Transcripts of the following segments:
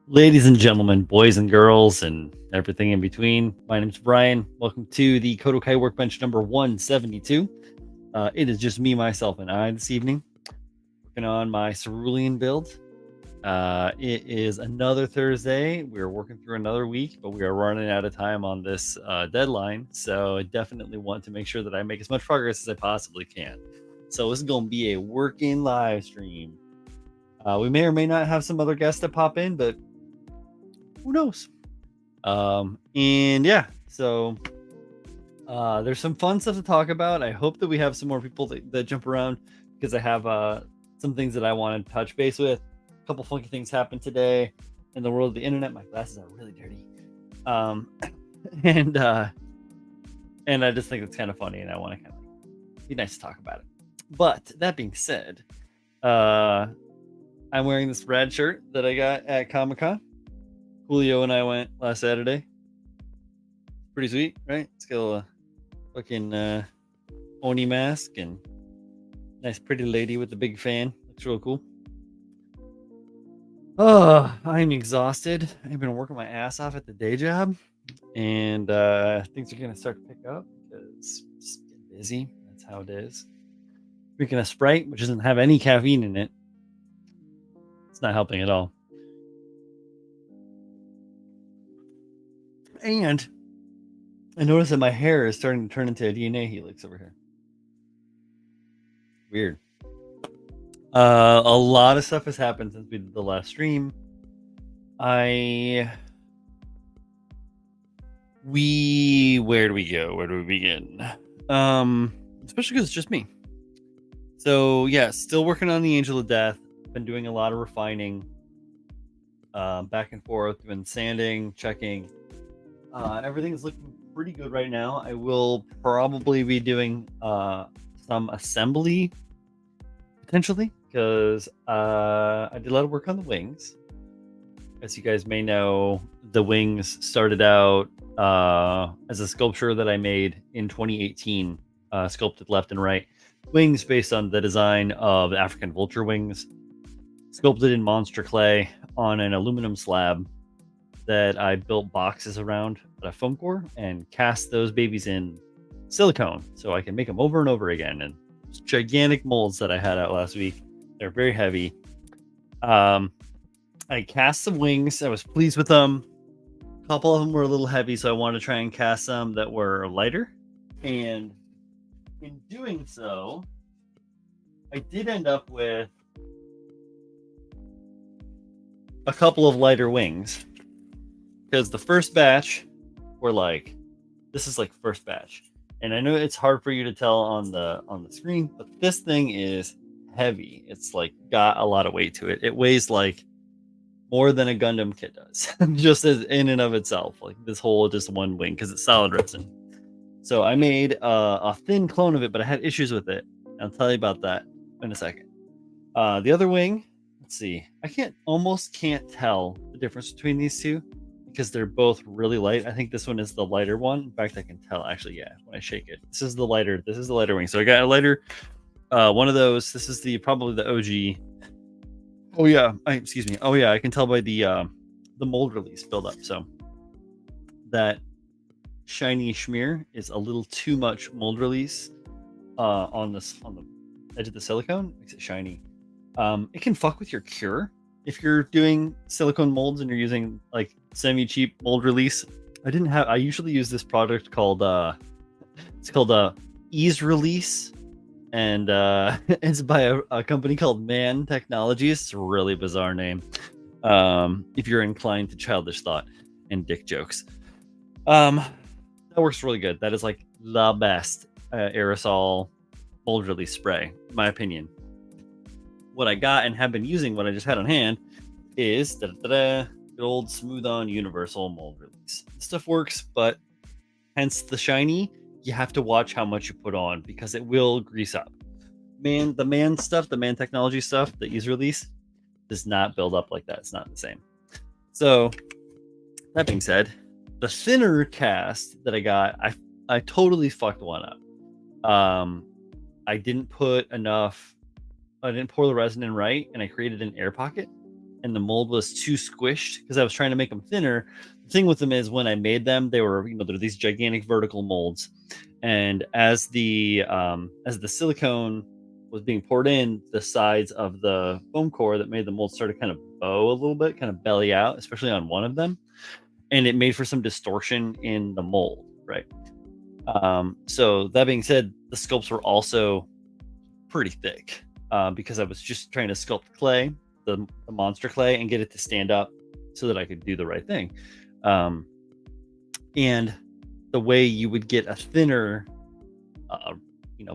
Ladies and gentlemen, boys and girls, and everything in between, my name's Brian. Welcome to the KotoKai Workbench number 172. It is just me, myself, and I this evening, working on my cerulean build. It is another Thursday. We're working through another week, but we are running out of time on this deadline. So I definitely want to make sure that I make as much progress as I possibly can. So this is going to be a working live stream. We may or may not have some other guests that pop in, but who knows? And yeah, so there's some fun stuff to talk about. I hope that we have some more people that jump around because I have some things that I want to touch base with. A couple funky things happened today in the world of the internet. My glasses are really dirty. And I just think it's kind of funny, and I want to kind of be nice to talk about it. But that being said, I'm wearing this rad shirt that I got at Comic-Con. Julio and I went last Saturday. Pretty sweet, right? It's got a fucking Oni mask and nice pretty lady with the big fan. Looks real cool. Oh, I'm exhausted. I've been working my ass off at the day job, and things are gonna start to pick up because it's getting busy. That's how it is. Drinking a Sprite, which doesn't have any caffeine in it. It's not helping at all. And I noticed that my hair is starting to turn into a DNA helix over here. Weird. A lot of stuff has happened since we did the last stream. Where do we go? Where do we begin? Especially because it's just me. So yeah, still working on the Angel of Death. Been doing a lot of refining, back and forth. Been sanding, checking. Everything is looking pretty good right now. I will probably be doing some assembly potentially because I did a lot of work on the wings. As you guys may know, the wings started out as a sculpture that I made in 2018, sculpted left and right wings based on the design of the African vulture wings, sculpted in monster clay on an aluminum slab that I built boxes around a foam core and cast those babies in silicone so I can make them over and over again. And gigantic molds that I had out last week. They're very heavy. I cast some wings. I was pleased with them. A couple of them were a little heavy, so I wanted to try and cast some that were lighter. And in doing so, I did end up with a couple of lighter wings because the first batch were like, this is like first batch, and I know it's hard for you to tell on the screen, but this thing is heavy. It's like got a lot of weight to it. It weighs like more than a Gundam kit does, just as in and of itself. Like this whole just one wing because it's solid resin. So I made a thin clone of it, but I had issues with it. I'll tell you about that in a second. The other wing, let's see. I almost can't tell the difference between these two because they're both really light. I think this one is the lighter one. In fact, I can tell actually, yeah, when I shake it. This is the lighter wing. So I got a lighter one of those. This is probably the OG. Oh yeah, excuse me. Oh yeah, I can tell by the mold release buildup. So that shiny schmear is a little too much mold release on the edge of the silicone. Makes it shiny. It can fuck with your cure if you're doing silicone molds and you're using like semi-cheap mold release. I usually use this product called it's called Ease Release, and it's by a company called Man Technologies. It's a really bizarre name. If you're inclined to childish thought and dick jokes, that works really good. That is like the best aerosol mold release spray, in my opinion. What I got and have been using, what I just had on hand, is good old Smooth On Universal mold release. This stuff works, but hence the shiny. You have to watch how much you put on because it will grease up. The Man Technology stuff, the Ease Release, does not build up like that. It's not the same. So that being said, the thinner cast that I got, I totally fucked one up. I didn't pour the resin in right, and I created an air pocket, and the mold was too squished because I was trying to make them thinner. The thing with them is when I made them, they were, they're these gigantic vertical molds, and as the silicone was being poured in, the sides of the foam core that made the mold started kind of bow a little bit, kind of belly out, especially on one of them, and it made for some distortion in the mold, right? So that being said, the sculpts were also pretty thick because I was just trying to sculpt clay, the monster clay, and get it to stand up so that I could do the right thing. And the way you would get a thinner,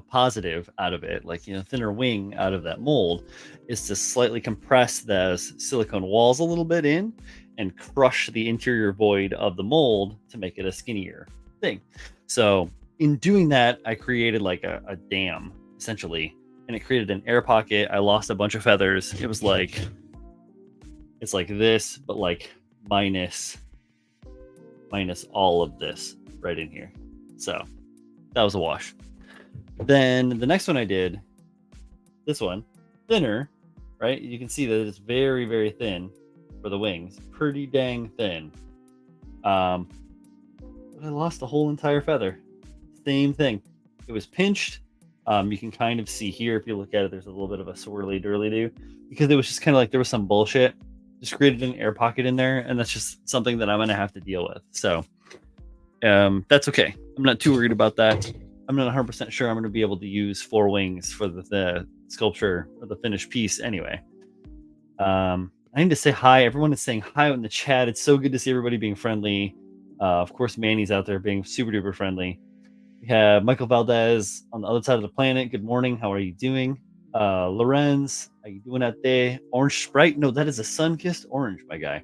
positive out of it, like, thinner wing out of that mold, is to slightly compress those silicone walls a little bit in and crush the interior void of the mold to make it a skinnier thing. So in doing that, I created like a dam essentially, and it created an air pocket. I lost a bunch of feathers. It was like, it's like this, but like minus all of this right in here. So that was a wash. Then the next one I did, this one, thinner, right? You can see that it's very, very thin for the wings, pretty dang thin. But I lost a whole entire feather. Same thing. It was pinched. You can kind of see here, if you look at it, there's a little bit of a swirly dirly do, because it was just kind of like there was some bullshit. Just created an air pocket in there, and that's just something that I'm going to have to deal with. So that's okay. I'm not too worried about that. I'm not 100% sure I'm going to be able to use 4 wings for the sculpture or the finished piece anyway. I need to say hi. Everyone is saying hi in the chat. It's so good to see everybody being friendly. Of course, Manny's out there being super duper friendly. We have Michael Valdez on the other side of the planet. Good morning. How are you doing? Lorenz, how you doing out there? Orange Sprite? No, that is a sun-kissed orange, my guy.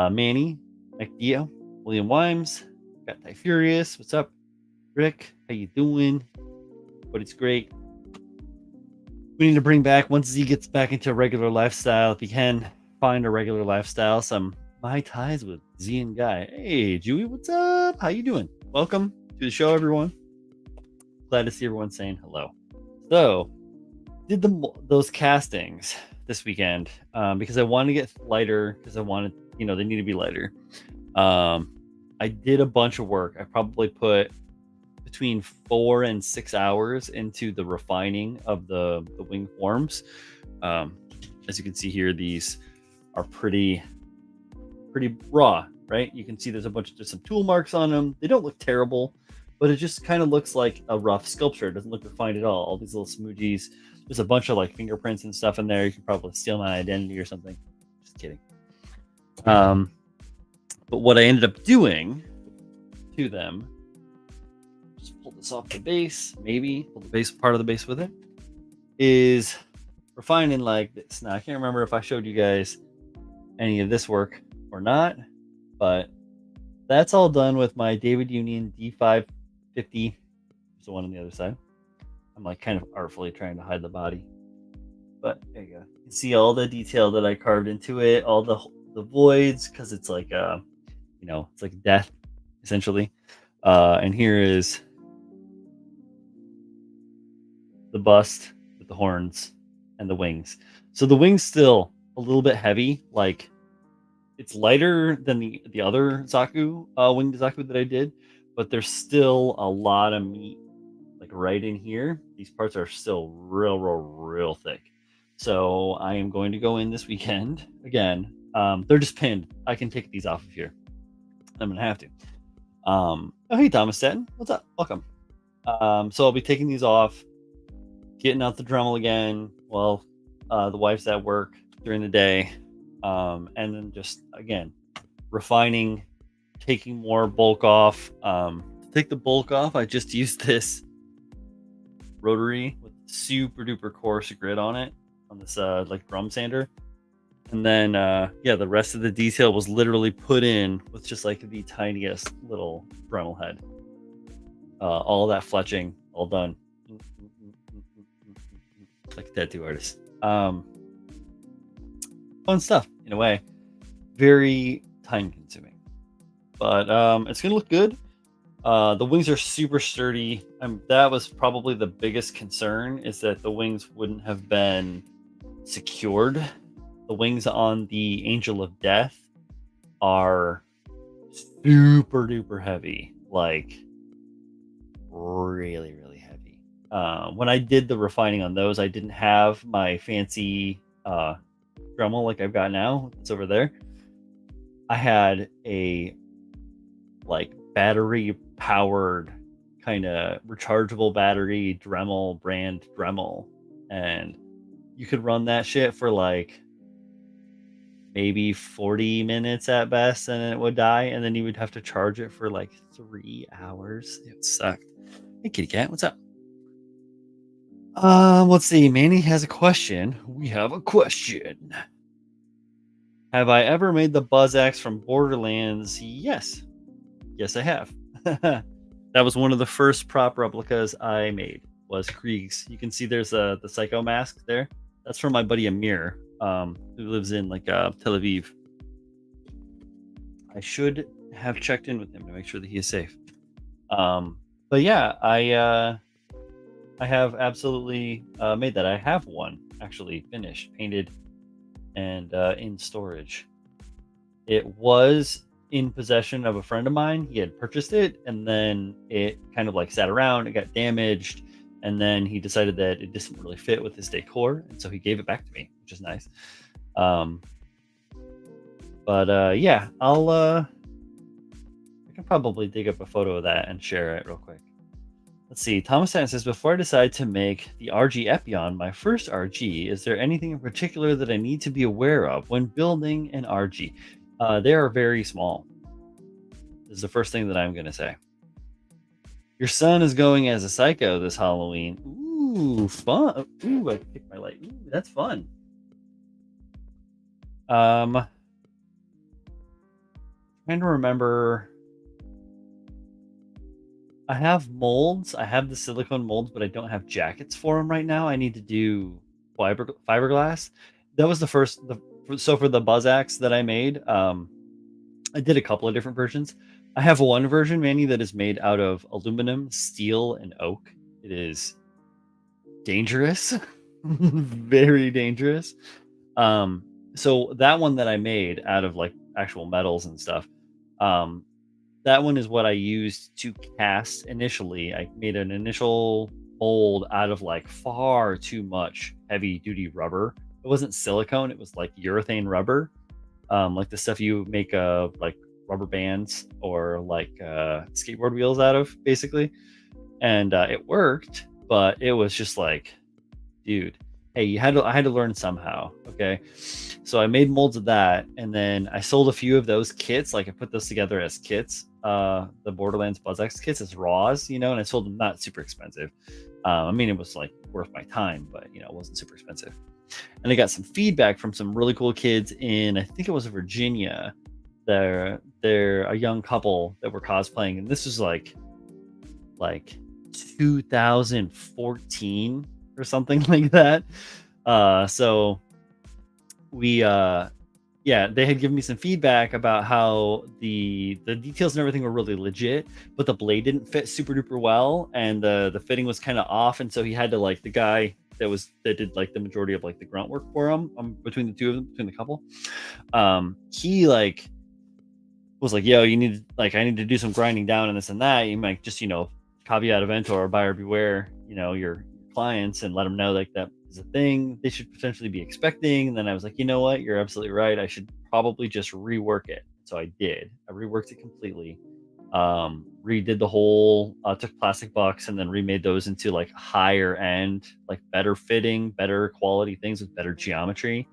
Manny, McDeo, William Wimes, got Ty Furious. What's up? Rick, how you doing? But it's great. We need to bring back, once Z gets back into a regular lifestyle, if he can find a regular lifestyle, some Mai Tais with Z and Guy. Hey, Jewy, what's up? How you doing? Welcome to the show, everyone. Glad to see everyone saying hello. So, did those castings this weekend because I wanted to get lighter, because I wanted, they need to be lighter. I did a bunch of work. I probably put between 4 and 6 hours into the refining of the wing forms. As you can see here, these are pretty raw, right? You can see there's some tool marks on them. They don't look terrible, but it just kind of looks like a rough sculpture. It doesn't look refined at all. All these little smoogies. There's a bunch of like fingerprints and stuff in there. You can probably steal my identity or something. Just kidding. But what I ended up doing to them, just pull this off the base, maybe pull the base part of the base with it, is refining like this. Now I can't remember if I showed you guys any of this work or not, but that's all done with my David Union D550. There's the one on the other side. I'm like kind of artfully trying to hide the body, but there you go. You can see all the detail that I carved into it, all the voids, because it's like it's like death essentially. And here is the bust with the horns and the wings. So the wings still a little bit heavy, like it's lighter than the other Zaku winged Zaku that I did, but there's still a lot of meat like right in here. These parts are still real thick. So I am going to go in this weekend again. They're just pinned. I can take these off of here. I'm gonna have to. Oh, hey Thomas Stetton, what's up? Welcome. So I'll be taking these off, getting out the Dremel again. Well, the wife's at work during the day, and then just again refining, taking more bulk off. To take the bulk off, I just used this rotary with super duper coarse grit on it, on this like drum sander. And then the rest of the detail was literally put in with just like the tiniest little Dremel head. All that fletching, all done. Like a tattoo artist. Fun stuff in a way. Very time consuming. But it's gonna look good. The wings are super sturdy. That was probably the biggest concern, is that the wings wouldn't have been secured the wings on the Angel of Death are super duper heavy, like really, really heavy. When I did the refining on those, I didn't have my fancy Dremel like I've got now. It's over there. I had a like battery powered kind of rechargeable battery Dremel brand Dremel, and you could run that shit for like maybe 40 minutes at best, and then it would die, and then you would have to charge it for like 3 hours. It sucked. Hey kitty cat, what's up? Let's see. Manny has a question. We have a question. Have I ever made the Buzz Axe from Borderlands? Yes. Yes, I have. That was one of the first prop replicas I made, was Krieg's. You can see there's the Psycho mask there. That's from my buddy Amir, who lives in like Tel Aviv. I should have checked in with him to make sure that he is safe. But yeah, I have absolutely made that. I have one actually finished, painted, and in storage. It was in possession of a friend of mine. He had purchased it, and then it kind of like sat around. It got damaged, and then he decided that it didn't really fit with his decor, and so he gave it back to me, which is nice. Yeah, I can probably dig up a photo of that and share it real quick. Let's see. Thomas Stan says, before I decide to make the RG Epion, my first RG, is there anything in particular that I need to be aware of when building an RG? They are very small. This is the first thing that I'm going to say. Your son is going as a psycho this Halloween. Ooh, fun. Ooh, I picked my light. Ooh, that's fun. Trying to remember. I have molds. I have the silicone molds, but I don't have jackets for them right now. I need to do fiberglass. That was the first. So for the Buzz Axe that I made, I did a couple of different versions. I have one version, Manny, that is made out of aluminum, steel, and oak. It is dangerous, very dangerous. So that one that I made out of like actual metals and stuff, that one is what I used to cast initially. I made an initial mold out of like far too much heavy duty rubber. It wasn't silicone, it was like urethane rubber, like the stuff you make like rubber bands or like skateboard wheels out of, basically. And it worked, but it was just like, dude, hey, I had to learn somehow. Okay, so I made molds of that, and then I sold a few of those kits. Like I put those together as kits, the Borderlands Buzz Axe kits as raws, and I sold them not super expensive. I mean, it was like worth my time, but it wasn't super expensive. And I got some feedback from some really cool kids in, I think it was Virginia. They're a young couple that were cosplaying, and this was like 2014 or something like that. So we they had given me some feedback about how the details and everything were really legit, but the blade didn't fit super duper well, and the fitting was kind of off, and so he had to, like, the guy that did like the majority of like the grunt work for him, between the two of them, between the couple, he like was like, yo, I need to do some grinding down and this and that. You might just, caveat emptor, buyer beware, your clients, and let them know like that is a thing they should potentially be expecting. And then I was like, you know what, you're absolutely right, I should probably just rework it. So I did. I reworked it completely, redid the whole, took plastic bucks and then remade those into like higher end, like better fitting, better quality things with better geometry.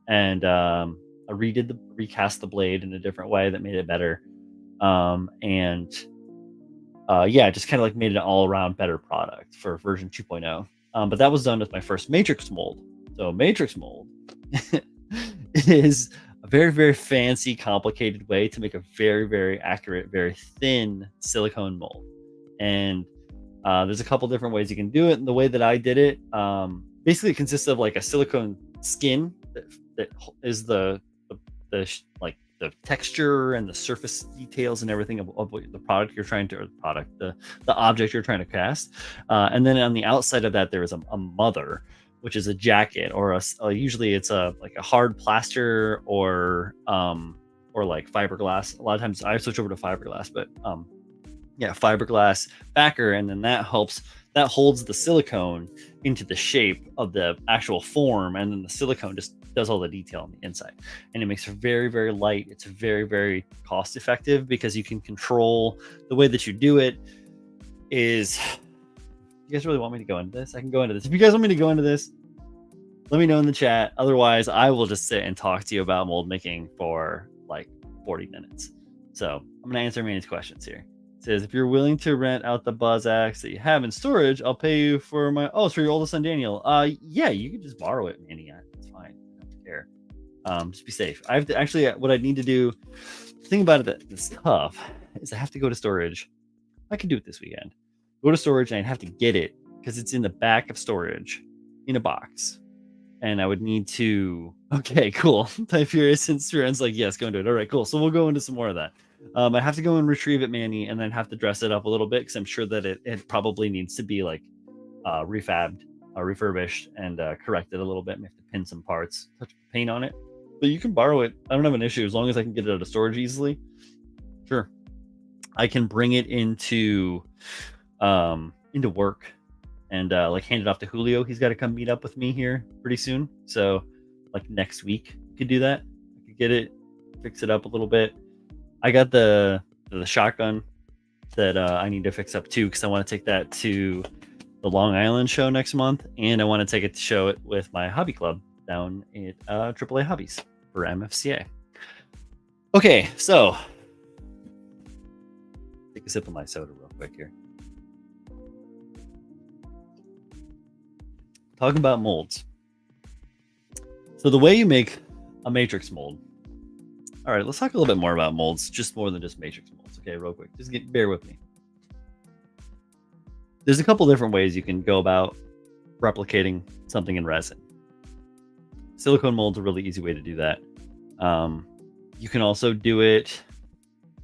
And I recast the blade in a different way that made it better. Just kind of like made it an all-around better product for version 2.0. But that was done with my first matrix mold. So matrix mold is a very, very fancy, complicated way to make a very, very accurate, very thin silicone mold. And there's a couple different ways you can do it. And the way that I did it, basically it consists of like a silicone skin that is the texture and the surface details and everything of the product you're trying to, the object you're trying to cast. And then on the outside of that, there is a mother. which is a jacket, or usually it's like a hard plaster or like fiberglass. A lot of times I switch over to fiberglass, but yeah, fiberglass backer, and then that holds the silicone into the shape of the actual form, and then the silicone just does all the detail on the inside, and it makes it very, very light. It's very, very cost effective because you can control the way that you do it. You guys really want me to go into this? I can go into this. If you guys want me to go into this, let me know in the chat. Otherwise, I will just sit and talk to you about mold making for like 40 minutes. So I'm going to answer Manny's questions here. It says, if you're willing to rent out the Buzz Axe that you have in storage, I'll pay you for my... Oh, it's for your oldest son, Daniel. Yeah, you can just borrow it, Manny. It's fine. I don't care. Just be safe. I have to... Actually, what I need to do... The thing about it that's tough is I have to go to storage. I can do it this weekend. Go to storage, and I'd have to get it because it's in the back of storage in a box. And I would need to... Okay, cool. Type Furious and Spirit's like, yes, go into it. All right, cool. So we'll go into some more of that. I have to go and retrieve it, Manny, and then have to dress it up a little bit because I'm sure that it probably needs to be like refabbed, refurbished, and corrected a little bit. I have to pin some parts, touch paint on it. But you can borrow it. I don't have an issue as long as I can get it out of storage easily. Sure. I can bring it into work and like hand it off to Julio. He's got to come meet up with me here pretty soon. So like next week, you could do that. I could get it, fix it up a little bit. I got the shotgun that I need to fix up too, because I want to take that to the Long Island show next month, and I want to take it to show it with my hobby club down at AAA Hobbies for MFCA. Okay, so take a sip of my soda real quick here. Talking about molds. So the way you make a matrix mold. All right, let's talk a little bit more about molds, just more than just matrix molds. Okay, real quick, just bear with me. There's a couple different ways you can go about replicating something in resin. Silicone mold's a really easy way to do that. You can also do it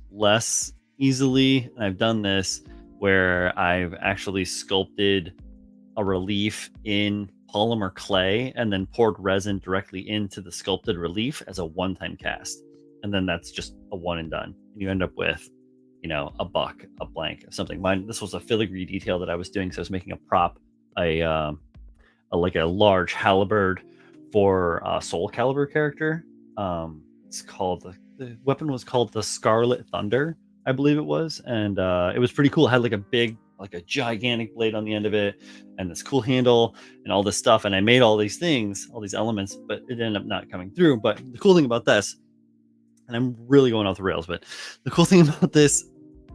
less easily. I've done this where I've actually sculpted a relief in polymer clay and then poured resin directly into the sculpted relief as a one-time cast. And then that's just a one and done. And you end up with, you know, a buck, a blank, something. This was a filigree detail that I was doing. So I was making a prop, like a large halberd for a Soul Calibur character. It's called, the weapon was called the Scarlet Thunder, I believe it was. And it was pretty cool. It had like a gigantic blade on the end of it and this cool handle and all this stuff. And I made all these things, all these elements, but it ended up not coming through. But the cool thing about this, and I'm really going off the rails, but the cool thing about this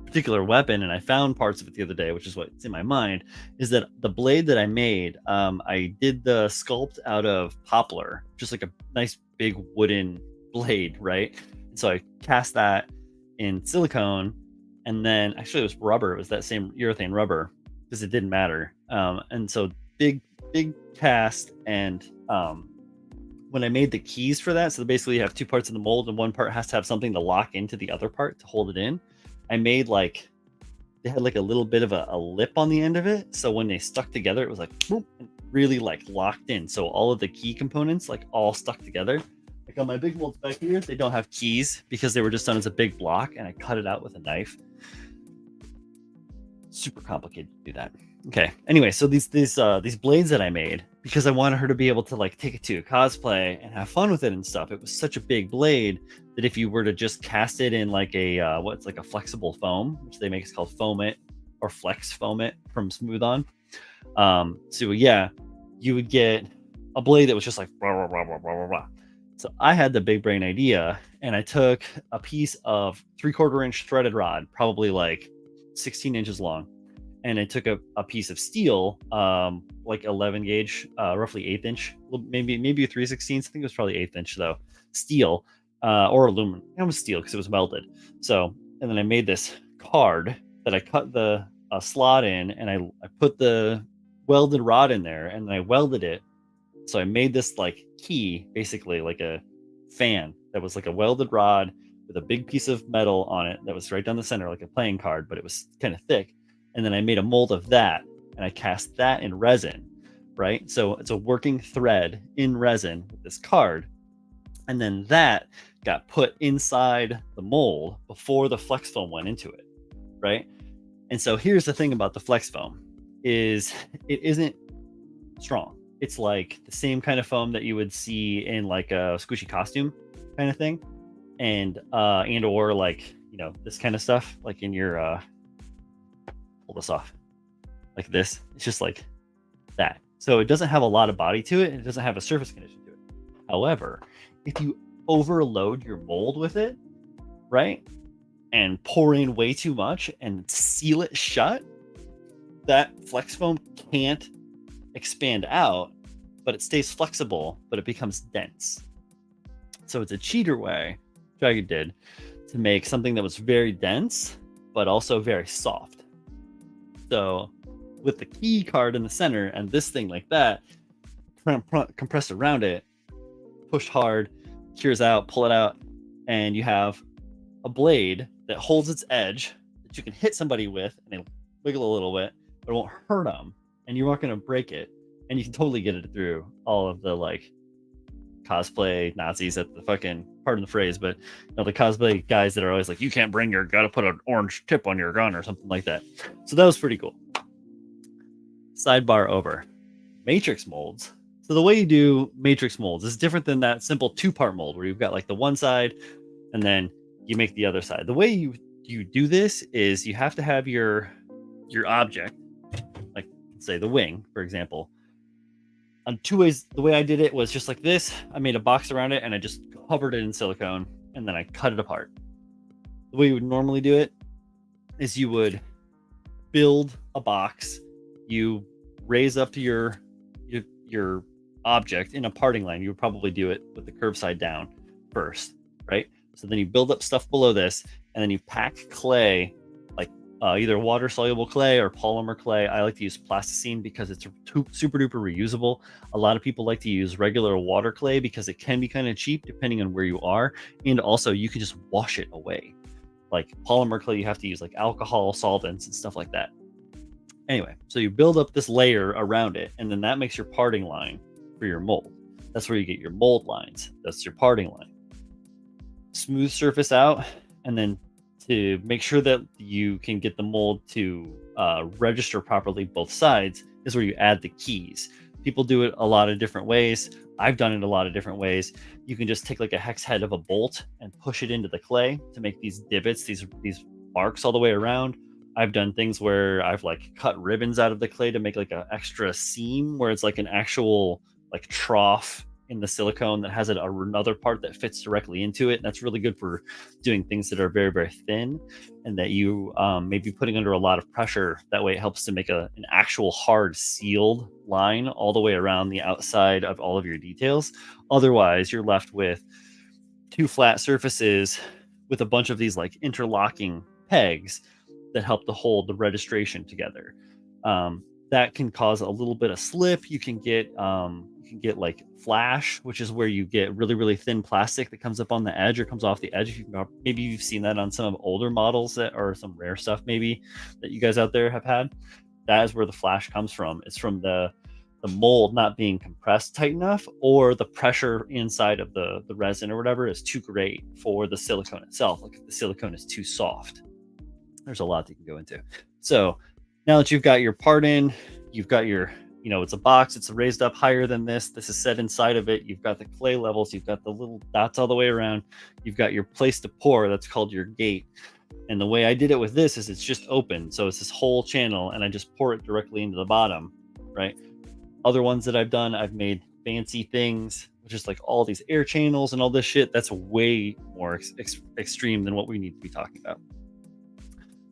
particular weapon, and I found parts of it the other day, which is what's in my mind, is that the blade that I made, I did the sculpt out of poplar, just like a nice big wooden blade, right? And so I cast that in silicone, and then actually it was rubber. It was that same urethane rubber because it didn't matter. And so big cast, and when I made the keys for that, so basically you have two parts in the mold and one part has to have something to lock into the other part to hold it in. I made they had like a little bit of a lip on the end of it. So when they stuck together, it was like boop, really like locked in. So all of the key components like all stuck together. Like on my big molds back here, they don't have keys because they were just done as a big block, and I cut it out with a knife. Super complicated to do that. Okay. Anyway, so these blades that I made, because I wanted her to be able to like take it to a cosplay and have fun with it and stuff. It was such a big blade that if you were to just cast it in like a what's like a flexible foam, which they make, it's called Foam It or Flex Foam It from Smooth On. So yeah, you would get a blade that was just like blah, blah, blah, blah, blah, blah. So I had the big brain idea, and I took a piece of 3/4 inch threaded rod, probably like 16 inches long. And I took a piece of steel, like 11 gauge, roughly 1/8 inch, maybe a 3/16. I think it was probably 1/8 inch though, steel, or aluminum. It was steel because it was melted. So, and then I made this card that I cut the slot in, and I put the welded rod in there, and then I welded it. So I made this like key, basically like a fan that was like a welded rod with a big piece of metal on it that was right down the center, like a playing card, but it was kind of thick. And then I made a mold of that, and I cast that in resin, right? So it's a working thread in resin with this card. And then that got put inside the mold before the flex foam went into it, right? And so here's the thing about the flex foam is it isn't strong. It's like the same kind of foam that you would see in like a squishy costume kind of thing. And or like, you know, this kind of stuff, like in your pull this off. Like this. It's just like that. So it doesn't have a lot of body to it, and it doesn't have a surface condition to it. However, if you overload your mold with it, right, and pour in way too much and seal it shut, that flex foam can't expand out, but it stays flexible, but it becomes dense. So it's a cheater way, Dragon did, to make something that was very dense, but also very soft. So with the key card in the center and this thing like that, compress around it, push hard, cures out, pull it out, and you have a blade that holds its edge that you can hit somebody with, and they wiggle a little bit, but it won't hurt them, and you're not going to break it, and you can totally get it through all of the like cosplay Nazis at the fucking, pardon the phrase, but you know, the cosplay guys that are always like, you can't bring your, gotta put an orange tip on your gun or something like that. So that was pretty cool. Sidebar over. Matrix molds. So the way you do matrix molds is different than that simple two-part mold where you've got like the one side and then you make the other side. The way you do this is you have to have your object, like say the wing, for example, on two ways. The way I did it was just like this. I made a box around it and I just covered it in silicone and then I cut it apart. The way you would normally do it is you would build a box, you raise up to your object in a parting line. You would probably do it with the curve side down first, right? So then you build up stuff below this and then you pack clay, like either water soluble clay or polymer clay. I like to use plasticine because it's super duper reusable. A lot of people like to use regular water clay because it can be kind of cheap depending on where you are, and also you can just wash it away. Like polymer clay, you have to use like alcohol solvents and stuff like that. Anyway, so you build up this layer around it, and then that makes your parting line for your mold. That's where you get your mold lines. That's your parting line. Smooth surface out, and then to make sure that you can get the mold to register properly both sides is where you add the keys. People do it a lot of different ways. I've done it a lot of different ways. You can just take like a hex head of a bolt and push it into the clay to make these divots, these marks all the way around. I've done things where I've like cut ribbons out of the clay to make like an extra seam where it's like an actual like trough in the silicone that has another part that fits directly into it. And that's really good for doing things that are very, very thin and that you may be putting under a lot of pressure. That way it helps to make an actual hard sealed line all the way around the outside of all of your details. Otherwise, you're left with two flat surfaces with a bunch of these like interlocking pegs that help to hold the registration together. That can cause a little bit of slip. You can get like flash, which is where you get really, really thin plastic that comes up on the edge or comes off the edge. Maybe you've seen that on some of older models that are some rare stuff maybe that you guys out there have had. That is where the flash comes from. It's from the mold not being compressed tight enough, or the pressure inside of the resin or whatever is too great for the silicone itself. Like if the silicone is too soft. There's a lot that you can go into. So now that you've got your part in, you've got your, it's a box, it's raised up higher than this. This is set inside of it. You've got the clay levels, you've got the little dots all the way around. You've got your place to pour, that's called your gate. And the way I did it with this is it's just open. So it's this whole channel and I just pour it directly into the bottom, right? Other ones that I've done, I've made fancy things, just like all these air channels and all this shit. That's way more extreme than what we need to be talking about.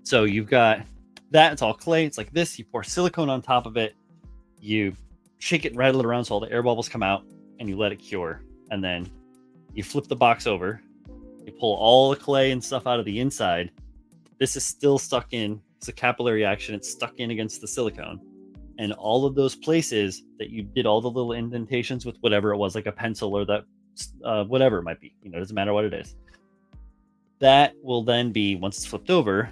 So you've got that, it's all clay, it's like this. You pour silicone on top of it, you shake it and rattle it around so all the air bubbles come out, and you let it cure. And then you flip the box over, you pull all the clay and stuff out of the inside. This is still stuck in, it's a capillary action, it's stuck in against the silicone. And all of those places that you did all the little indentations with whatever it was, like a pencil or that, whatever it might be, it doesn't matter what it is. That will then be, once it's flipped over,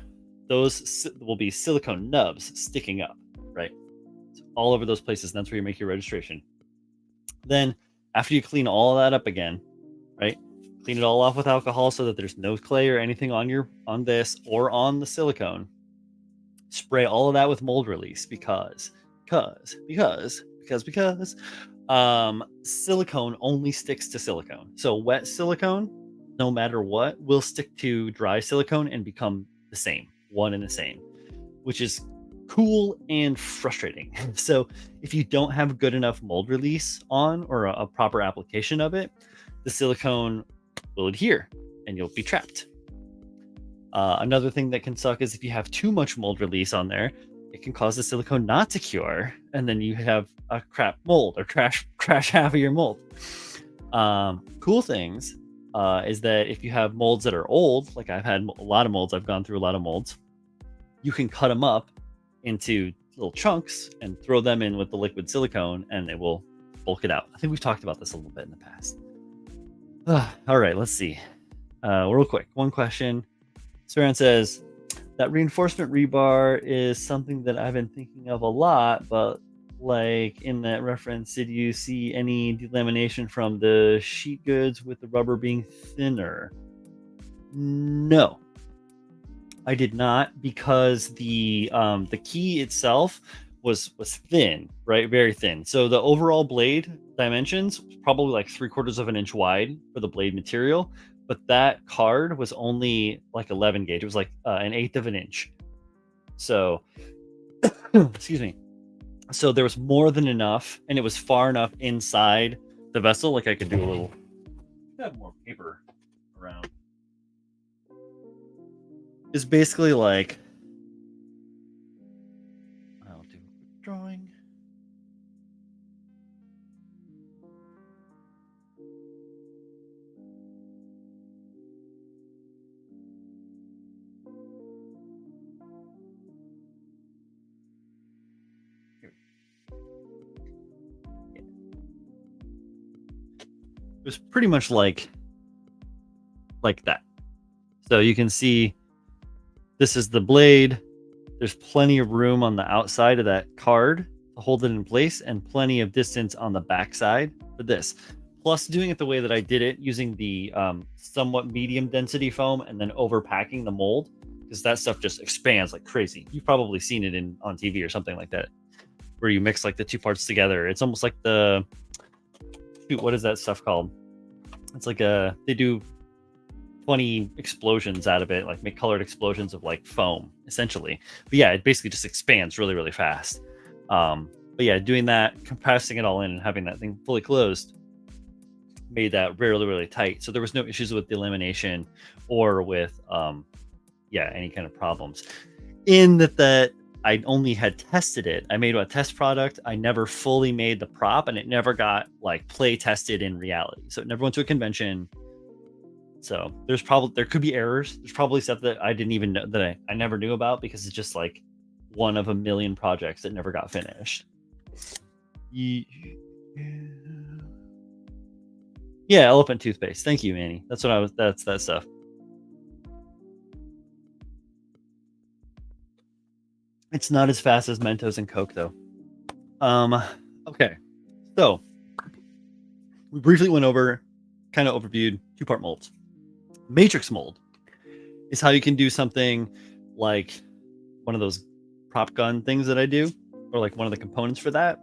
those will be silicone nubs sticking up, right? So all over those places. And that's where you make your registration. Then after you clean all of that up again, right? Clean it all off with alcohol so that there's no clay or anything on this or on the silicone. Spray all of that with mold release because silicone only sticks to silicone. So wet silicone, no matter what, will stick to dry silicone and become the same, one and the same, which is cool and frustrating. So if you don't have good enough mold release on or a proper application of it, the silicone will adhere and you'll be trapped. Another thing that can suck is if you have too much mold release on there, it can cause the silicone not to cure, and then you have a crap mold or crash half of your mold. Cool things is that if you have molds that are old, like I've had a lot of molds, I've gone through a lot of molds, you can cut them up into little chunks and throw them in with the liquid silicone, and it will bulk it out. I think we've talked about this a little bit in the past. All right, let's see. Real quick, one question. Saran says, that reinforcement rebar is something that I've been thinking of a lot, but like in that reference, did you see any delamination from the sheet goods with the rubber being thinner? No, I did not, because the key itself was thin, right? Very thin. So the overall blade dimensions was probably like 3/4 of an inch wide for the blade material. But that card was only like 11 gauge. It was like 1/8 of an inch. So, excuse me. So there was more than enough, and it was far enough inside the vessel. Like I could do a little, have more paper around. It's basically like, I'll do a drawing. It was pretty much like that. So you can see this is the blade. There's plenty of room on the outside of that card to hold it in place, and plenty of distance on the back side for this. Plus doing it the way that I did it, using the somewhat medium density foam and then overpacking the mold, because that stuff just expands like crazy. You've probably seen it on TV or something like that, where you mix like the two parts together. It's almost like what is that stuff called? It's like they do 20 explosions out of it, like make colored explosions of like foam, essentially. But yeah, it basically just expands really, really fast. But yeah, doing that, compressing it all in and having that thing fully closed made that really, really tight. So there was no issues with delamination or with any kind of problems. In that I only had tested it. I made a test product. I never fully made the prop, and it never got like play tested in reality. So it never went to a convention. So there could be errors. There's probably stuff that I didn't even know, that I never knew about, because it's just like one of a million projects that never got finished. Yeah, elephant toothpaste. Thank you, Manny. That's that stuff. It's not as fast as Mentos and Coke, though. Okay. So we briefly went over, kind of overviewed two-part molds. Matrix mold is how you can do something like one of those prop gun things that I do, or like one of the components for that,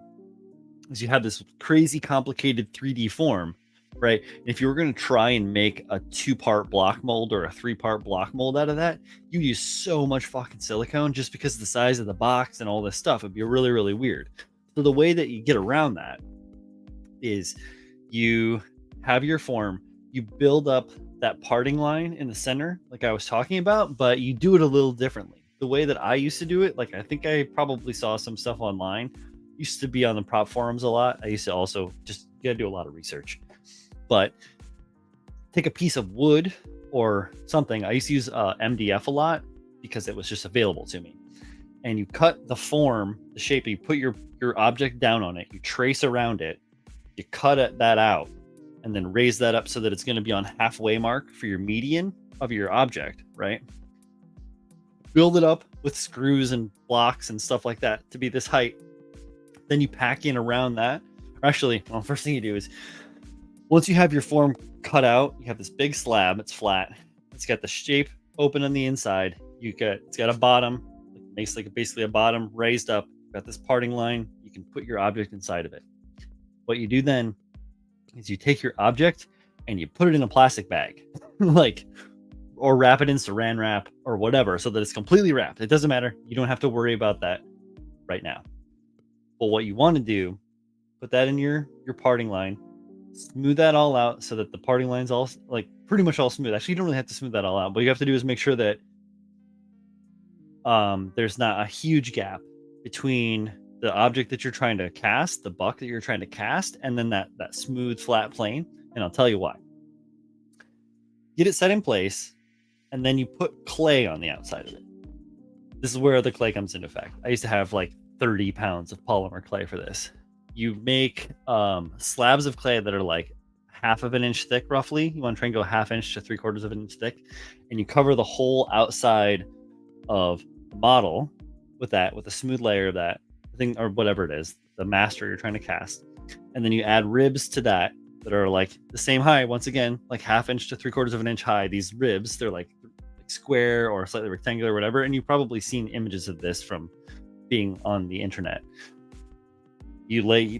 is you have this crazy complicated 3D form, right? And if you were going to try and make a 2-part block mold or a 3-part block mold out of that, you use so much fucking silicone just because of the size of the box and all this stuff. It'd be really, really weird. So the way that you get around that is you have your form, you build up that parting line in the center, like I was talking about, but you do it a little differently. The way that I used to do it, like I think I probably saw some stuff online, used to be on the prop forums a lot. I used to also just gotta do a lot of research, but take a piece of wood or something. I used to use MDF a lot because it was just available to me. And you cut the form, the shape, you put your object down on it, you trace around it, you cut that out, and then raise that up so that it's going to be on halfway mark for your median of your object, right? Build it up with screws and blocks and stuff like that to be this height. Then you pack in around that. Actually, well, first thing you do is, once you have your form cut out, you have this big slab. It's flat. It's got the shape open on the inside. It's got a bottom, makes like basically a bottom raised up. You've got this parting line. You can put your object inside of it. What you do then is you take your object and you put it in a plastic bag, like, or wrap it in saran wrap or whatever, so that it's completely wrapped. It doesn't matter. You don't have to worry about that right now. But what you want to do, put that in your parting line, smooth that all out so that the parting line's all like pretty much all smooth. Actually, you don't really have to smooth that all out. What you have to do is make sure that there's not a huge gap between the object that you're trying to cast, the buck that you're trying to cast, and then that smooth flat plane. And I'll tell you why. Get it set in place, and then you put clay on the outside of it. This is where the clay comes into effect. I used to have like 30 pounds of polymer clay for this. You make slabs of clay that are like 1/2 inch thick, roughly. You want to try and go 1/2 inch to 3/4 inch thick, and you cover the whole outside of the model with a smooth layer of that thing, or whatever it is, the master you're trying to cast. And then you add ribs to that are like the same height, once again, like 1/2 inch to 3/4 inch high. These ribs, they're like square or slightly rectangular or whatever, and you've probably seen images of this from being on the internet. You lay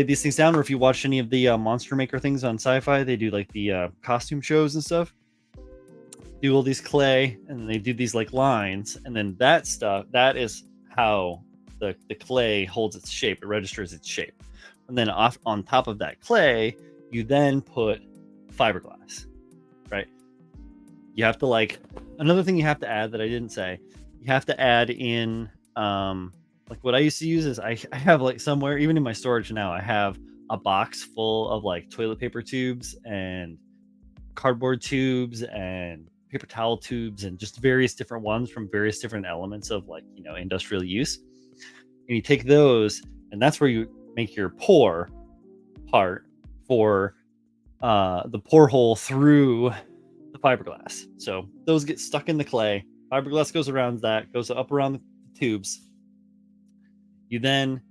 these things down, or if you watch any of the Monster Maker things on Sci-Fi, they do like the costume shows and stuff. Do all these clay, and they do these like lines, and then that is how the clay holds its shape. It registers its shape, and then on top of that clay, you then put fiberglass, right? You have to, like, another thing you have to add that I didn't say, you have to add in like what I used to use is I have like somewhere, even in my storage now, I have a box full of like toilet paper tubes and cardboard tubes and paper towel tubes and just various different ones from various different elements of, like, you know, industrial use. And you take those, and that's where you make your pour part for the pour hole through the fiberglass. So those get stuck in the clay. Fiberglass goes around that, goes up around the tubes. You then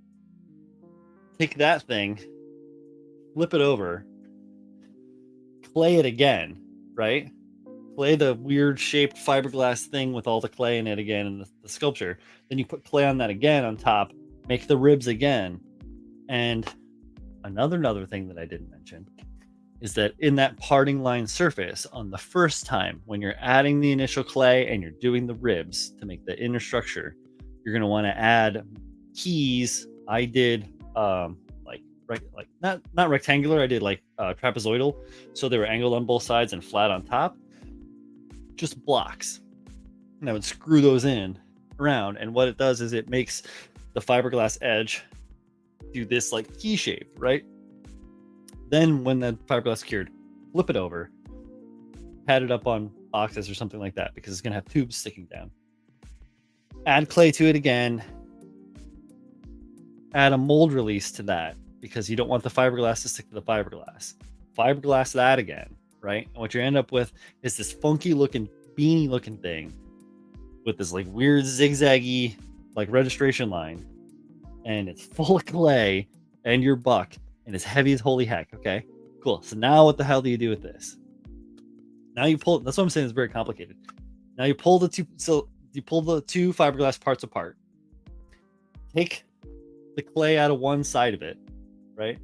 take that thing, flip it over, clay it again, right? Clay the weird shaped fiberglass thing with all the clay in it again, and the sculpture. Then you put clay on that again on top, make the ribs again. And another thing that I didn't mention is that in that parting line surface, on the first time when you're adding the initial clay and you're doing the ribs to make the inner structure, you're going to want to add keys. I did like not rectangular, I did like trapezoidal, so they were angled on both sides and flat on top, just blocks. And I would screw those in around, and what it does is it makes the fiberglass edge do this like key shape, right? Then when the fiberglass cured, flip it over, pad it up on boxes or something like that, because it's going to have tubes sticking down. Add clay to it again. Add a mold release to that, because you don't want the fiberglass to stick to the fiberglass. Fiberglass that again, right? And what you end up with is this funky looking, beanie looking thing with this like weird zigzaggy like registration line. And it's full of clay and your buck, and it's heavy as holy heck. Okay, cool. So now what the hell do you do with this? Now you pull, that's what I'm saying, it's very complicated. Now you pull the two, so you pull the two fiberglass parts apart. Take the clay out of one side of it, right?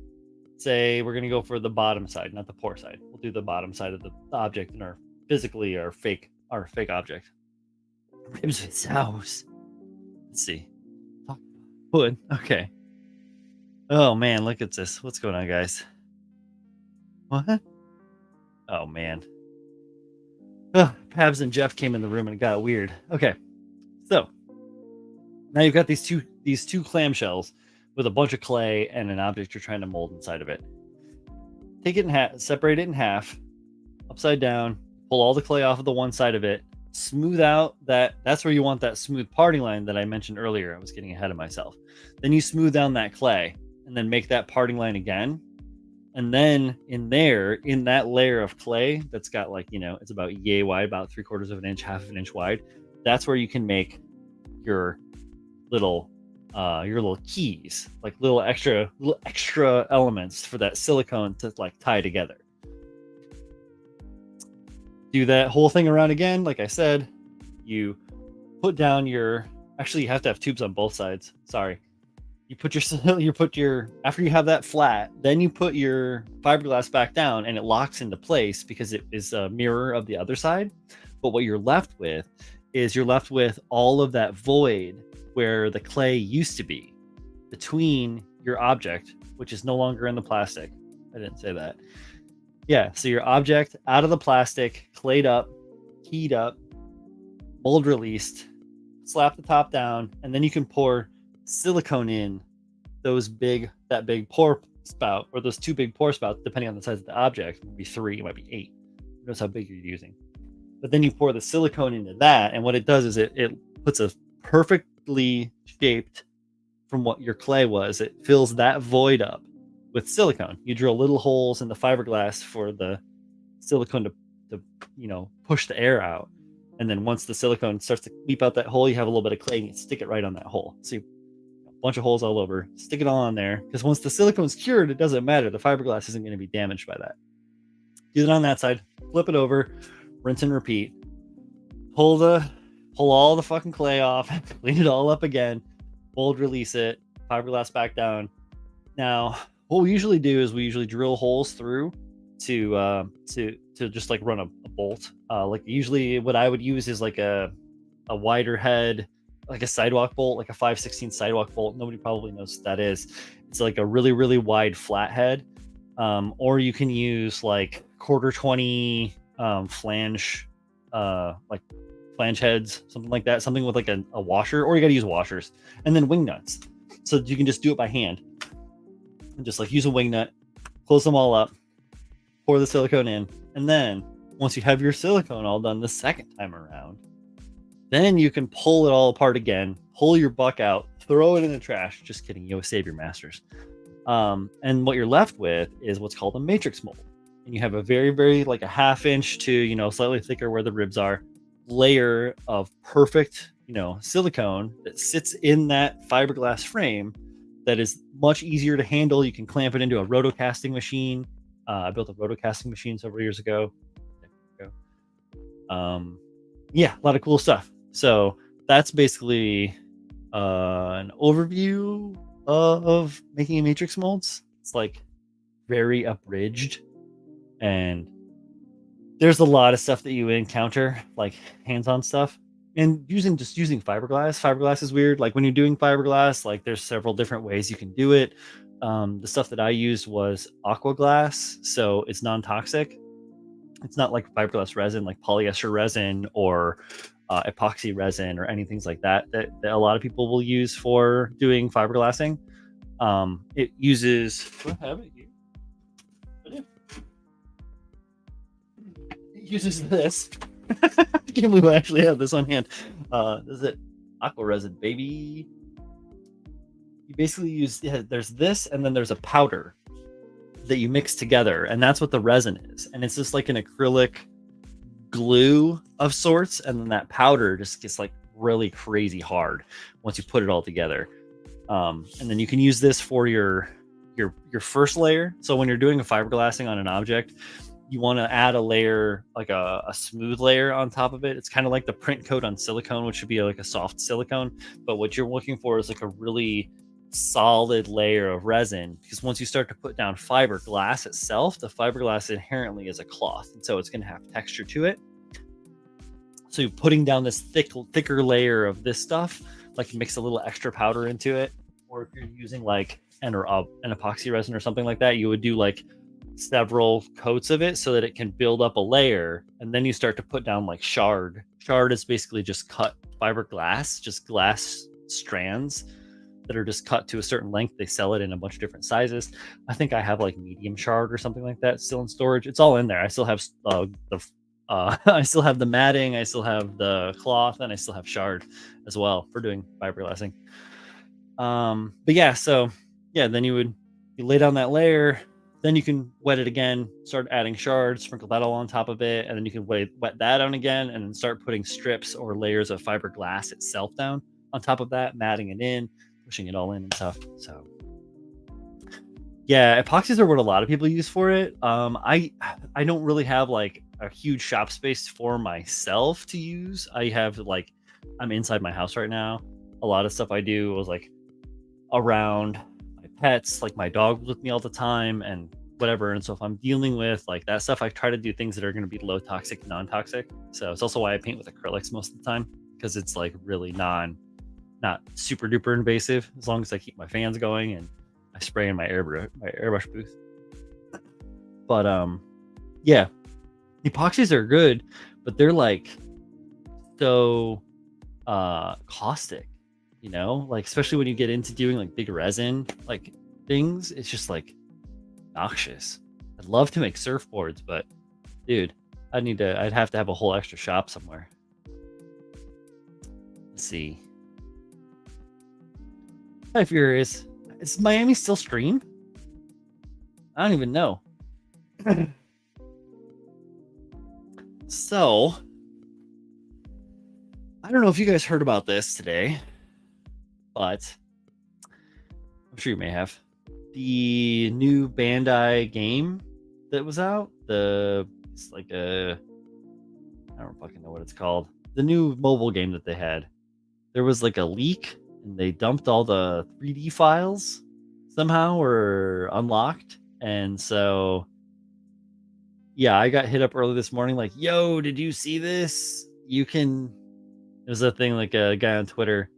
Say we're going to go for the bottom side, not the pour side. We'll do the bottom side of the object in our fake object. Ribs with sauce. Let's see. Wood. Okay. Oh man, look at this. What's going on, guys? What? Oh man. Oh, Pabs and Jeff came in the room and it got weird. Okay. So now you've got these two clamshells with a bunch of clay and an object you're trying to mold inside of it. Take it in half, separate it in half, upside down, pull all the clay off of the one side of it, smooth out that's where you want that smooth parting line that I mentioned earlier. I was getting ahead of myself. Then you smooth down that clay and then make that parting line again. And then in that layer of clay that's got, like, you know, it's about yay wide, about 3/4 inch, 1/2 inch wide. That's where you can make your little your little keys, like little extra elements for that silicone to like tie together. Do that whole thing around again. Like I said, you put down your, actually you have to have tubes on both sides. Sorry. You put your after you have that flat, then you put your fiberglass back down and it locks into place because it is a mirror of the other side. But what you're left with is all of that void where the clay used to be between your object, which is no longer in the plastic. I didn't say that. Yeah, so your object out of the plastic, clayed up, keyed up, mold released, slap the top down, and then you can pour silicone in that big pour spout, or those two big pour spouts, depending on the size of the object. It might be 3, it might be 8. Who knows how big you're using. But then you pour the silicone into that, and what it does is it puts a perfectly shaped from what your clay was. It fills that void up with silicone. You drill little holes in the fiberglass for the silicone to push the air out. And then once the silicone starts to weep out that hole, you have a little bit of clay and you stick it right on that hole. So you a bunch of holes all over, stick it all on there, because once the silicone's cured, it doesn't matter. The fiberglass isn't going to be damaged by that. Do it on that side, flip it over, rinse and repeat. Pull all the fucking clay off, clean it all up again, mold release it, fiberglass back down. Now, what we usually do is we usually drill holes through to just like run a bolt. Like usually what I would use is like a wider head, like a sidewalk bolt, like a 5/16 sidewalk bolt. Nobody probably knows what that is. It's like a really, really wide flat head. Or you can use like 1/4-20 flange, like flange heads, something like that, something with like a washer, or you got to use washers, and then wing nuts. So you can just do it by hand and just like use a wing nut, close them all up, pour the silicone in, and then once you have your silicone all done the second time around, then you can pull it all apart again, pull your buck out, throw it in the trash. Just kidding, you save your masters. And what you're left with is what's called a matrix mold. And you have a very, very like a 1/2 inch to, slightly thicker where the ribs are, layer of perfect, silicone that sits in that fiberglass frame that is much easier to handle. You can clamp it into a rotocasting machine. I built a rotocasting machine several years ago. Yeah, a lot of cool stuff. So that's basically an overview of making matrix molds. It's like very abridged, and there's a lot of stuff that you encounter, like hands-on stuff. And using fiberglass is weird. Like when you're doing fiberglass, like there's several different ways you can do it. The stuff that I used was aqua glass, so it's non-toxic. It's not like fiberglass resin, like polyester resin or epoxy resin or anything like that a lot of people will use for doing fiberglassing. It uses, do I have it here? It uses this. I can't believe I actually have this on hand. This is it, aqua resin, baby. You basically use, there's this, and then there's a powder that you mix together, and that's what the resin is. And it's just like an acrylic glue of sorts, and then that powder just gets like really crazy hard once you put it all together. And then you can use this for your first layer. So when you're doing a fiberglassing on an object, you want to add a layer, like a smooth layer on top of it. It's kind of like the print coat on silicone, which should be like a soft silicone, but what you're looking for is like a really solid layer of resin, because once you start to put down fiberglass itself, the fiberglass inherently is a cloth, and so it's going to have texture to it. So you're putting down this thicker layer of this stuff, like mix a little extra powder into it, or if you're using like an epoxy resin or something like that, you would do like several coats of it so that it can build up a layer, and then you start to put down like shard. Shard is basically just cut fiberglass, just glass strands that are just cut to a certain length. They sell it in a bunch of different sizes. I think I have like medium shard or something like that still in storage. It's all in there. I still have I still have the matting, I still have the cloth, and I still have shard as well for doing fiberglassing. But yeah, so yeah, then you lay down that layer, then you can wet it again, start adding shards, sprinkle that all on top of it, and then you can wet that down again, and then start putting strips or layers of fiberglass itself down on top of that, matting it in, pushing it all in and stuff. So yeah, epoxies are what a lot of people use for it. I don't really have like a huge shop space for myself to use. I have like, I'm inside my house right now. A lot of stuff I do was like around my pets, like my dog was with me all the time and whatever. And so if I'm dealing with like that stuff, I try to do things that are going to be low toxic, non-toxic. So it's also why I paint with acrylics most of the time, because it's like really not super duper invasive, as long as I keep my fans going and I spray in my airbrush booth. But yeah, epoxies are good, but they're like so caustic, you know, like especially when you get into doing like big resin like things, it's just like noxious. I'd love to make surfboards, but dude, I'd have to have a whole extra shop somewhere. Let's see. Hi Furious. Is Miami still stream? I don't even know. So, I don't know if you guys heard about this today, but I'm sure you may have. The new Bandai game that was out, it's like I don't fucking know what it's called. The new mobile game that they had. There was like a leak and they dumped all the 3D files somehow or unlocked. And so, yeah, I got hit up early this morning like, yo, did you see this? There's a thing like a guy on Twitter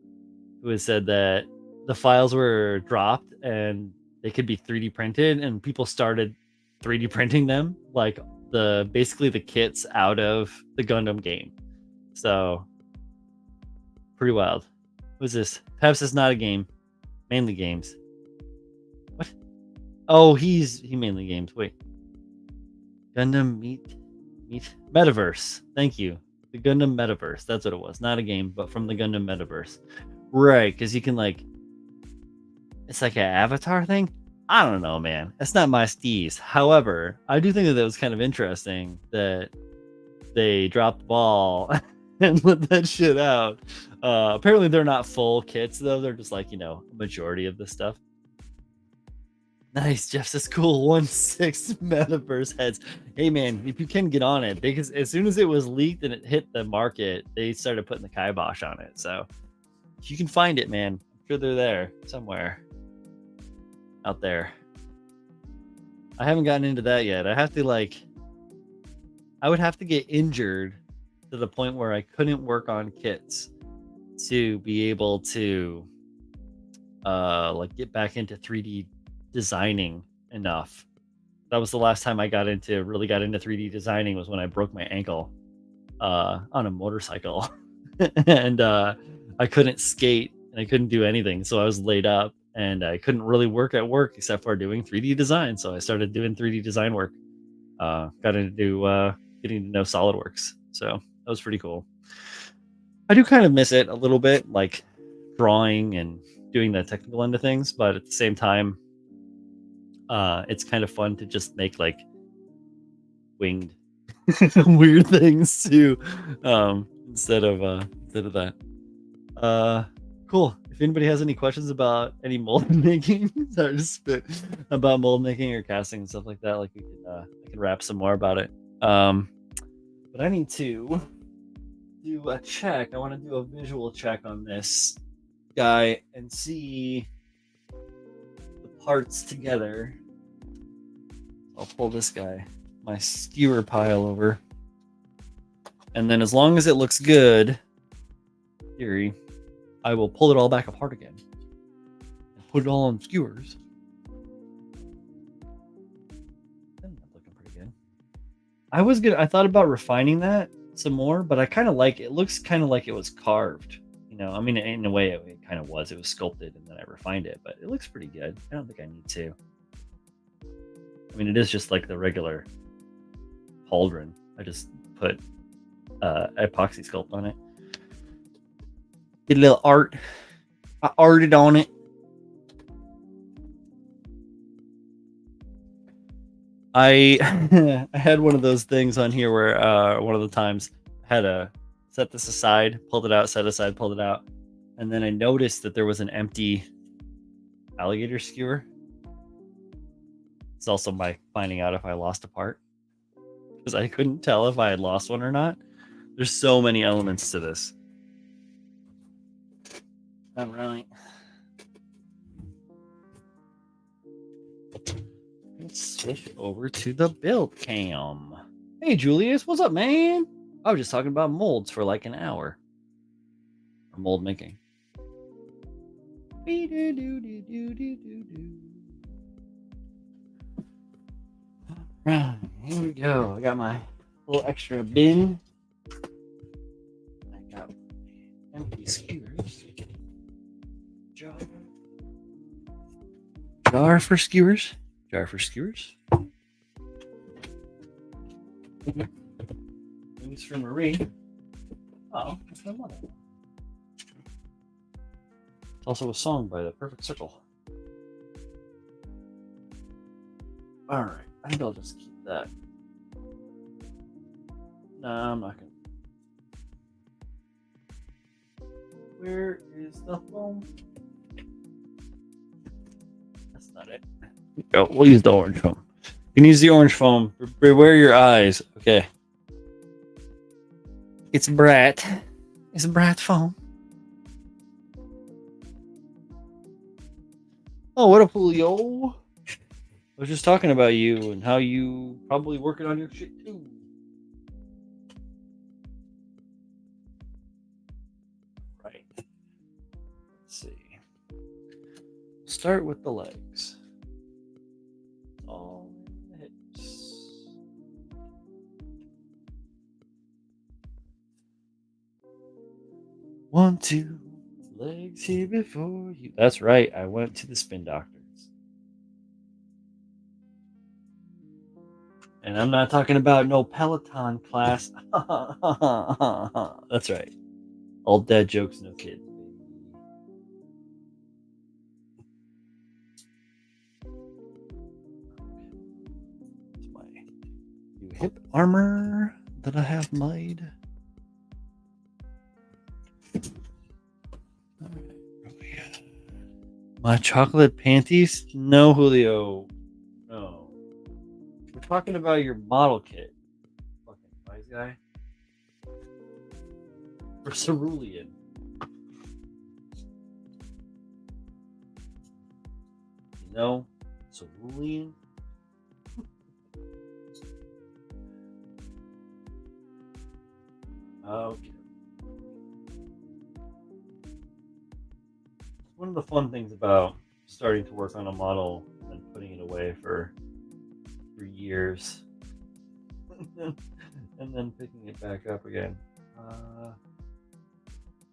who has said that the files were dropped and they could be 3D printed, and people started 3D printing them, like basically the kits out of the Gundam game. So pretty wild. Who's this? Perhaps it's not a game. Mainly games. What? Oh, he mainly games. Wait. Gundam meet Metaverse. Thank you. The Gundam Metaverse. That's what it was. Not a game, but from the Gundam Metaverse. Right, because you can like, it's like an avatar thing. I don't know, man. That's not my steez. However, I do think that was kind of interesting that they dropped the ball and let that shit out. Apparently they're not full kits though. They're just like, you know, a majority of the stuff. Nice, Jeff says cool. 1/6 metaverse heads. Hey man, if you can get on it, because as soon as it was leaked and it hit the market, they started putting the kibosh on it. So if you can find it, man, I'm sure they're there somewhere out there. I haven't gotten into that yet. I would have to get injured to the point where I couldn't work on kits to be able to like get back into 3D designing enough. That was the last time I really got into 3D designing, was when I broke my ankle on a motorcycle. And I couldn't skate and I couldn't do anything, so I was laid up and I couldn't really work at work except for doing 3D design. So I started doing 3D design work. Got into getting to know SolidWorks, so that was pretty cool. I do kind of miss it a little bit, like drawing and doing the technical end of things, but at the same time, it's kind of fun to just make like winged weird things too, instead of that. Cool. If anybody has any questions about any mold making, sorry to spit, about mold making or casting and stuff like that, like I can rap some more about it. But I need to do a check. I want to do a visual check on this guy and see the parts together. I'll pull this guy, my skewer pile over, and then as long as it looks good, theory, I will pull it all back apart again and put it all on skewers. That's looking pretty good. I thought about refining that some more, but I kind of like it. Looks kind of like it was carved, you know. I mean, in a way, it kind of was. It was sculpted, and then I refined it, but it looks pretty good. I don't think I need to. I mean, it is just like the regular pauldron. I just put epoxy sculpt on it. Did a little art. I arted on it. I I had one of those things on here where one of the times I had to set this aside, pulled it out, set it aside, pulled it out, and then I noticed that there was an empty alligator skewer. It's also by finding out if I lost a part, because I couldn't tell if I had lost one or not. There's so many elements to this. All right. Let's switch over to the build cam. Hey, Julius, what's up, man? I was just talking about molds for like an hour. Or mold making. Right, here we go. I got my little extra bin. I got empty skewers. Jar for skewers. Jar for skewers. Wings for Marie. Oh, that's my mother. It's also a song by The Perfect Circle. Alright, I think I'll just keep that. Nah, I'm not gonna. Where is the foam? That's not it. Oh, we'll use the orange foam. You can use the orange foam. Beware your eyes. Okay. It's Brat. It's Brat foam. Oh, what a Julio. I was just talking about you and how you probably working on your shit too. Right. Let's see. Start with the legs. All in the hips. One, two, legs here before you. That's right. I went to the spin doctors. And I'm not talking about no Peloton class. That's right. All dad jokes, no kids. It's my new hip armor that I have made. My chocolate panties? No, Julio. No. We're talking about your model kit. Fucking wise guy. For cerulean. You know, cerulean. Okay. One of the fun things about starting to work on a model and then putting it away for years and then picking it back up again.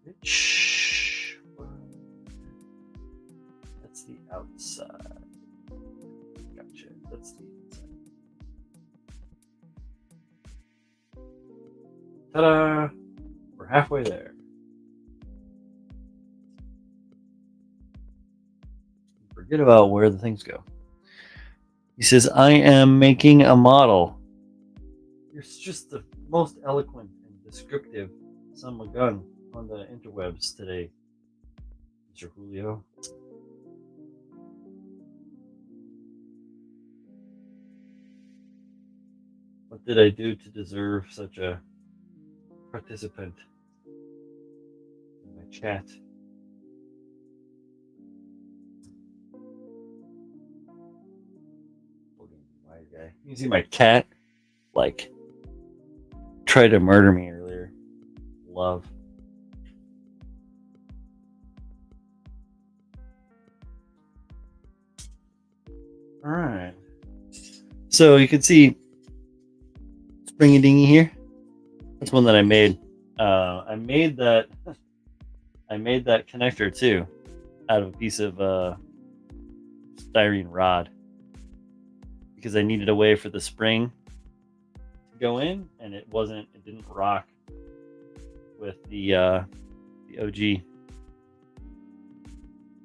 Which one? That's the outside. Gotcha. That's the inside. Ta-da! We're halfway there. Forget about where the things go. He says, I am making a model. You're just the most eloquent and descriptive son of a gun on the interwebs today, Mr. Julio. What did I do to deserve such a participant in my chat? Guy. You see my cat like try to murder me earlier. Love. All right. So you can see springy dingy here. That's one that I made. I made that connector too out of a piece of styrene rod because I needed a way for the spring to go in, and it didn't rock with the OG.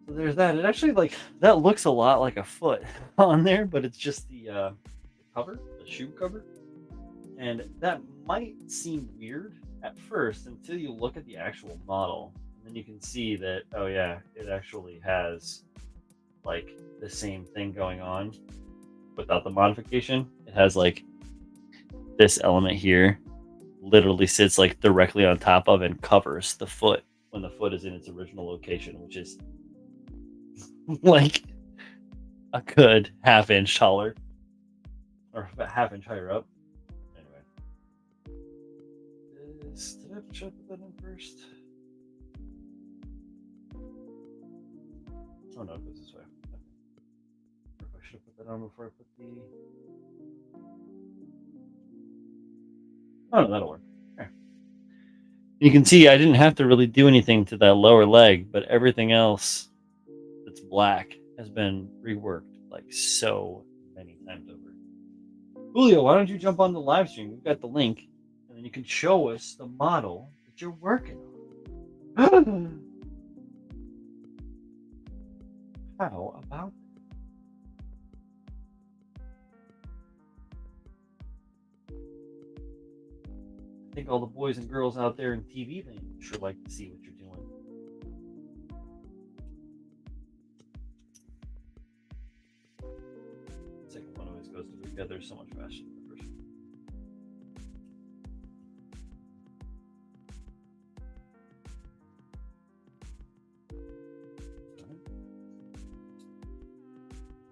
So there's that. It actually that looks a lot like a foot on there, but it's just the cover, the shoe cover. And that might seem weird at first until you look at the actual model. And then you can see that, oh yeah, it actually has like the same thing going on without the modification. It has like this element here literally sits like directly on top of and covers the foot when the foot is in its original location, which is like a good half-inch taller or about half-inch higher up. Anyway, did I have to put that in first? Oh no, it goes this way. Okay. I should have put that on before I put the. Oh no, that'll work. Okay. You can see I didn't have to really do anything to that lower leg, but everything else that's black has been reworked like so many times over. Julio, why don't you jump on the live stream? We've got the link, and then you can show us the model that you're working on. How about that? I think all the boys and girls out there in TV land sure like to see what you're doing. The second one always goes together so much faster than the first one.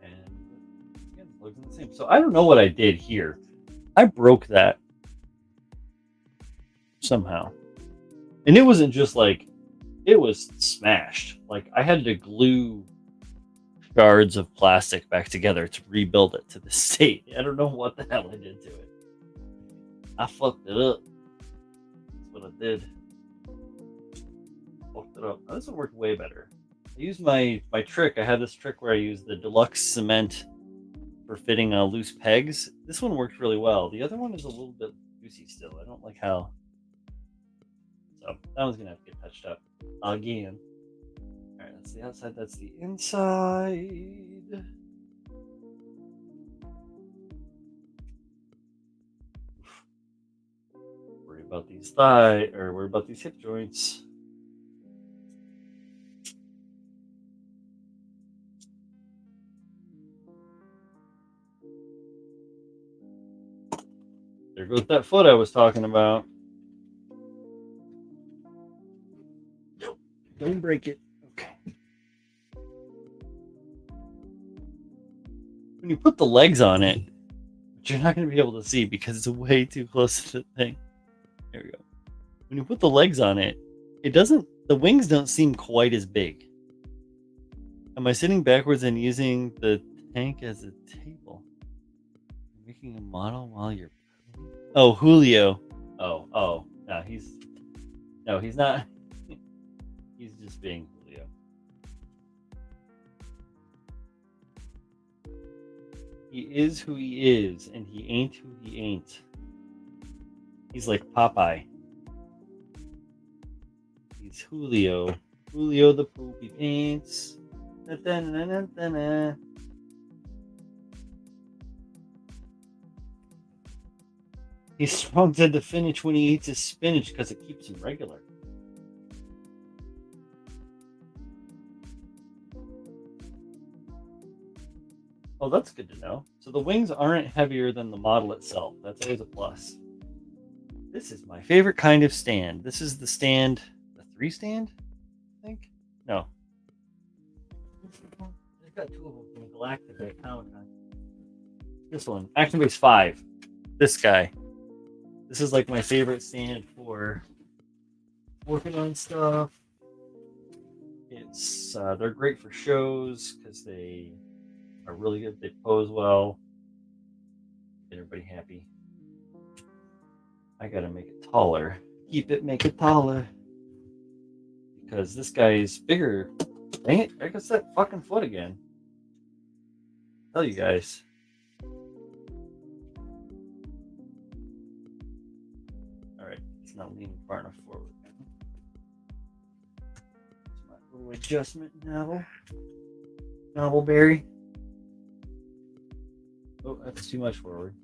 And again, it looks the same. So I don't know what I did here. I broke that somehow. And it wasn't just like, it was smashed. Like I had to glue shards of plastic back together to rebuild it to the state. I don't know what the hell I did to it. I fucked it up. That's what I did. Fucked it up. Now, this one worked way better. I used my trick. I had this trick where I used the deluxe cement for fitting loose pegs. This one worked really well. The other one is a little bit loosey still. I don't like how. So that one's gonna have to get touched up again. All right, that's the outside. That's the inside. Worry about these worry about these hip joints. There goes that foot I was talking about. Don't break it. Okay. When you put the legs on it, which you're not going to be able to see because it's way too close to the thing. There we go. When you put the legs on it, the wings don't seem quite as big. Am I sitting backwards and using the tank as a table? Making a model while you're... Oh, Julio. Oh. No, he's not. He's just being Julio. He is who he is, and he ain't who he ain't. He's like Popeye. He's Julio. Julio the poopy pants. Da-da-da-da-da-da. He's strong to the finish when he eats his spinach because it keeps him regular. Oh, that's good to know. So the wings aren't heavier than the model itself. That's always a plus. This is my favorite kind of stand. This is the stand, the 3 stand, I think? No. I've got 2 of them from Galactic at KotoKai. This one, Action Base 5. This guy. This is like my favorite stand for working on stuff. It's they're great for shows because they are really good. They pose well. Get everybody happy. I gotta make it taller. Make it taller. Because this guy is bigger. Dang it, I guess that fucking foot again. Tell you guys. Alright, it's not leaning far enough forward. It's my little adjustment Novelberry. Oh, that's too much forward.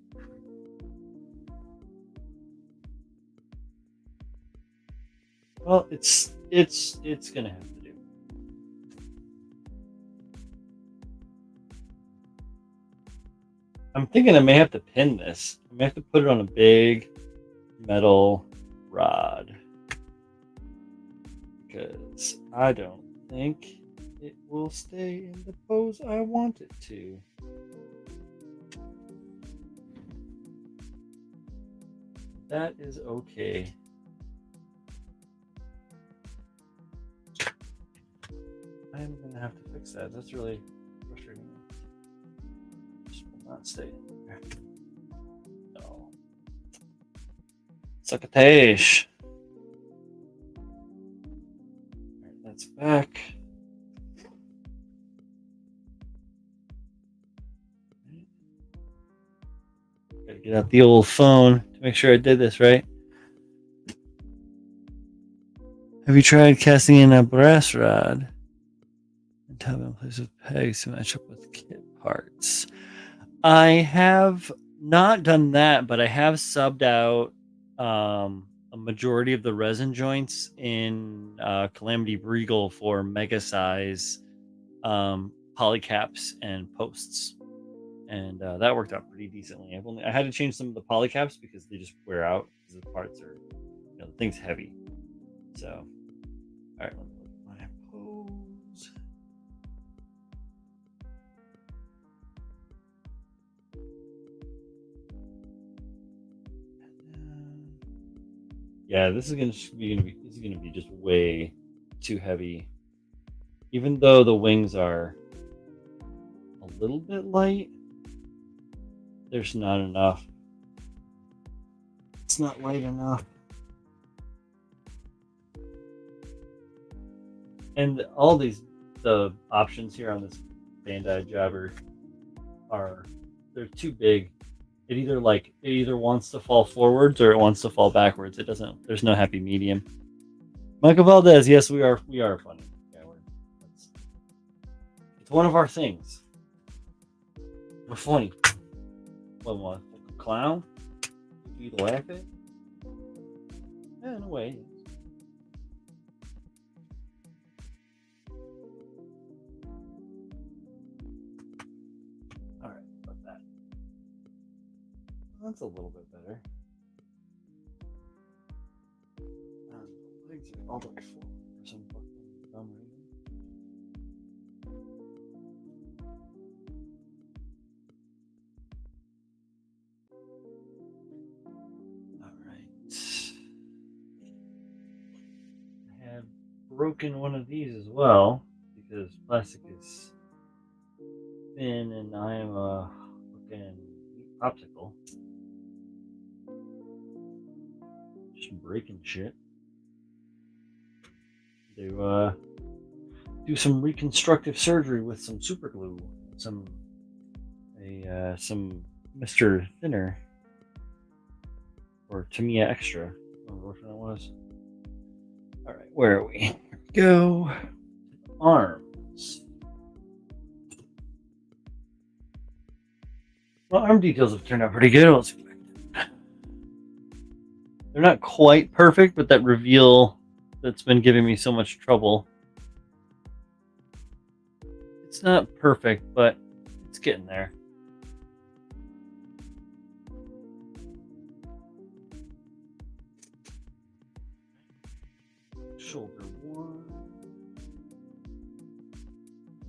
Well, it's gonna have to do. I'm thinking I may have to pin this. I may have to put it on a big metal rod because I don't think it will stay in the pose I want it to. That is okay. I'm gonna have to fix that. That's really frustrating. This will not stay in there. No. Succotash. Alright, that's back. Gotta get out the old phone to make sure I did this right. Have you tried casting in a brass rod and tub in place with pegs to match up with kit parts? I have not done that, but I have subbed out a majority of the resin joints in Calamity Regal for mega size polycaps and posts, and that worked out pretty decently. I had to change some of the polycaps because they just wear out because the parts are, the thing's heavy. So, all right, let me look at my pose. Yeah, this is gonna be just way too heavy. Even though the wings are a little bit light, there's not enough. It's not light enough. And all the options here on this Bandai jobber they're too big. It either wants to fall forwards or it wants to fall backwards. There's no happy medium. Michael Valdez, yes, we are funny. Yeah, it's one of our things. We're funny. What, a clown? You laugh at? Yeah, in a way. All right, about that. That's a little bit better. Legs are all the way forward for some fucking dumb reason. I have broken one of these as well because plastic is thin and I am a fucking popsicle. Just breaking shit. To do some reconstructive surgery with some super glue, some Mr. Thinner or Tamiya Extra. I don't remember which one it was. All right, where are we? Here we go. Arms. Well, arm details have turned out pretty good. Let's go back. They're not quite perfect, but that reveal that's been giving me so much trouble. It's not perfect, but it's getting there. Shoulder 1,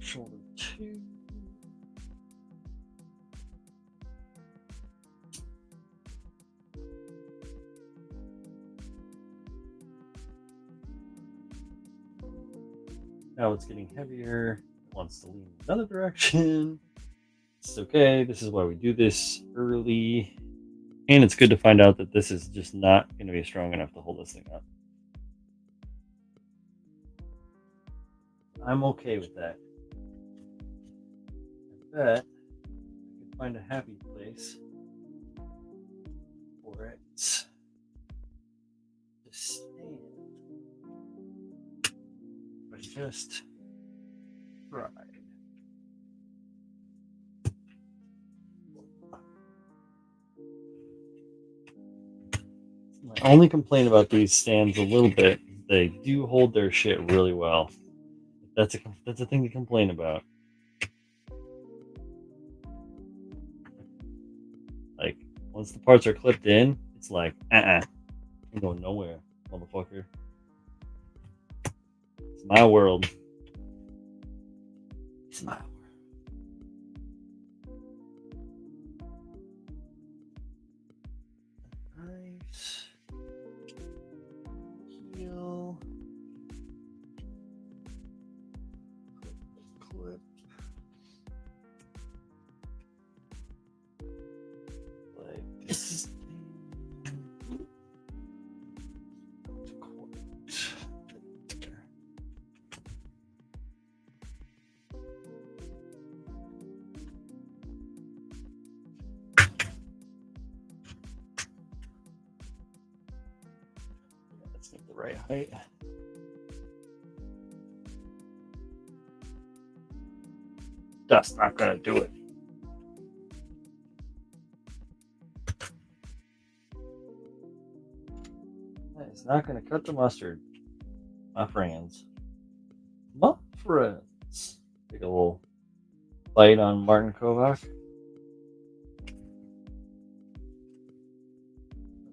shoulder 2. Now it's getting heavier. It wants to lean in another direction. It's okay. This is why we do this early. And it's good to find out that this is just not going to be strong enough to hold this thing up. I'm okay with that. I bet I can find a happy place for it to stand. But just tried. My only complaint about these stands a little bit, they do hold their shit really well. That's a thing to complain about. Once the parts are clipped in, it's like, I'm going nowhere, motherfucker. It's my world. It's my world. Nice. Heel. Clip. Like this. That's not the right height. That's not gonna do it. It's not gonna cut the mustard, my friends. My friends. Take a little bite on Martin Kovac.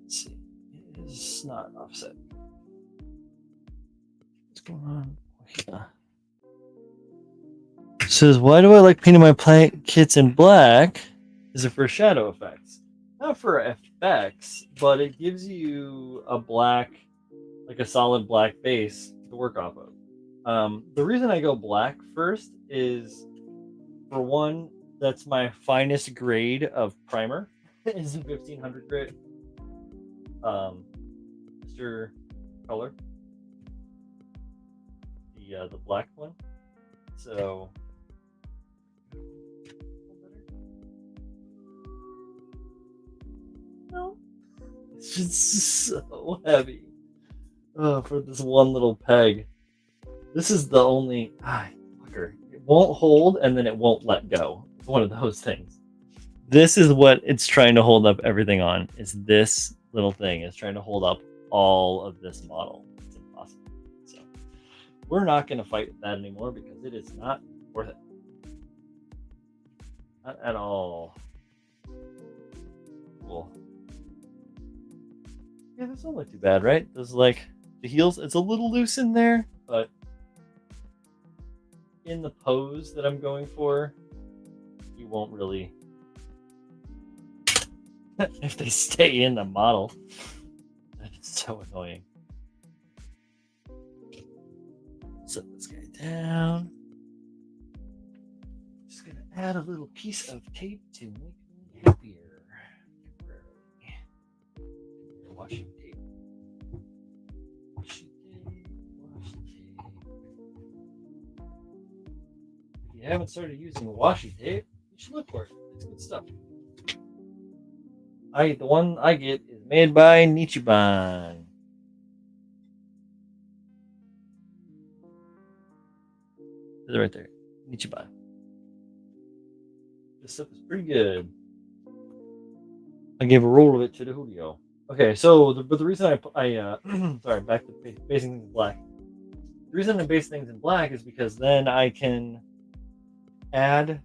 Let's see. It is not offset. What's going on? Yeah. It says, why do I like painting my plant kits in black? Is it for shadow effects? Not for effects, but it gives you a black, like a solid black base to work off of. The reason I go black first is, for one, that's my finest grade of primer. Is a 1500 grit. Mr. Color. The black one. So no, it's just so heavy. For this one little peg. This is the only fucker. It won't hold and then it won't let go. It's one of those things. This is what it's trying to hold up everything on. Is this little thing. It's trying to hold up all of this model. It's impossible. So we're not going to fight with that anymore because it is not worth it. Not at all. Cool. Yeah, this don't look too bad, right? There's like the heels. It's a little loose in there, but in the pose that I'm going for, you won't really. If they stay in the model. That's so annoying. Set this guy down. Just gonna add a little piece of tape to make me happier. Washing tape. Washing tape. Washing tape. If you haven't started using washi tape, you should look for it. It's good stuff. The one I get is made by Nichiban. Is it right there? Nichiban. This stuff is pretty good. I gave a roll of it to the Julio. Okay, so the reason I sorry, back to basing things in black. The reason I base things in black is because then I can add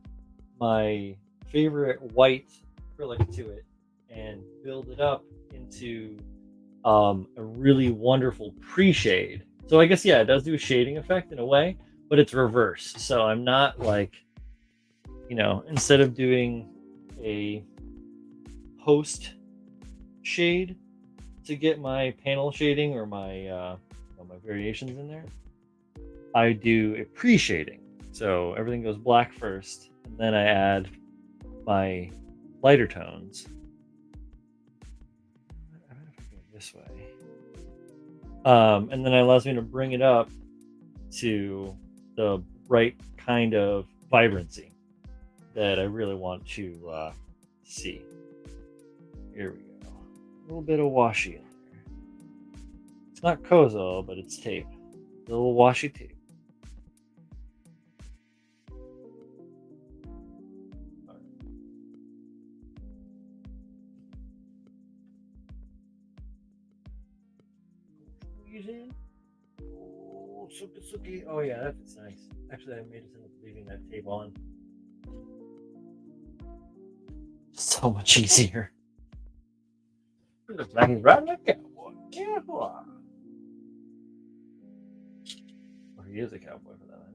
my favorite white acrylic to it and build it up into a really wonderful pre-shade. So I guess, yeah, it does do a shading effect in a way, but it's reverse. So I'm not like, instead of doing a post shade to get my panel shading or my my variations in there, I do a pre-shading. So everything goes black first, and then I add my lighter tones. I don't know if I go this way. And then it allows me to bring it up to the right kind of vibrancy that I really want to see. Here we go. A little bit of washi in there. It's not Kozo, but it's tape. A little washi tape. Oh, suki. Oh yeah, that fits nice. Actually, I made us end up leaving that tape on. So much easier. Looks like he's riding a cowboy. Cowboy. Or he is a cowboy for that matter.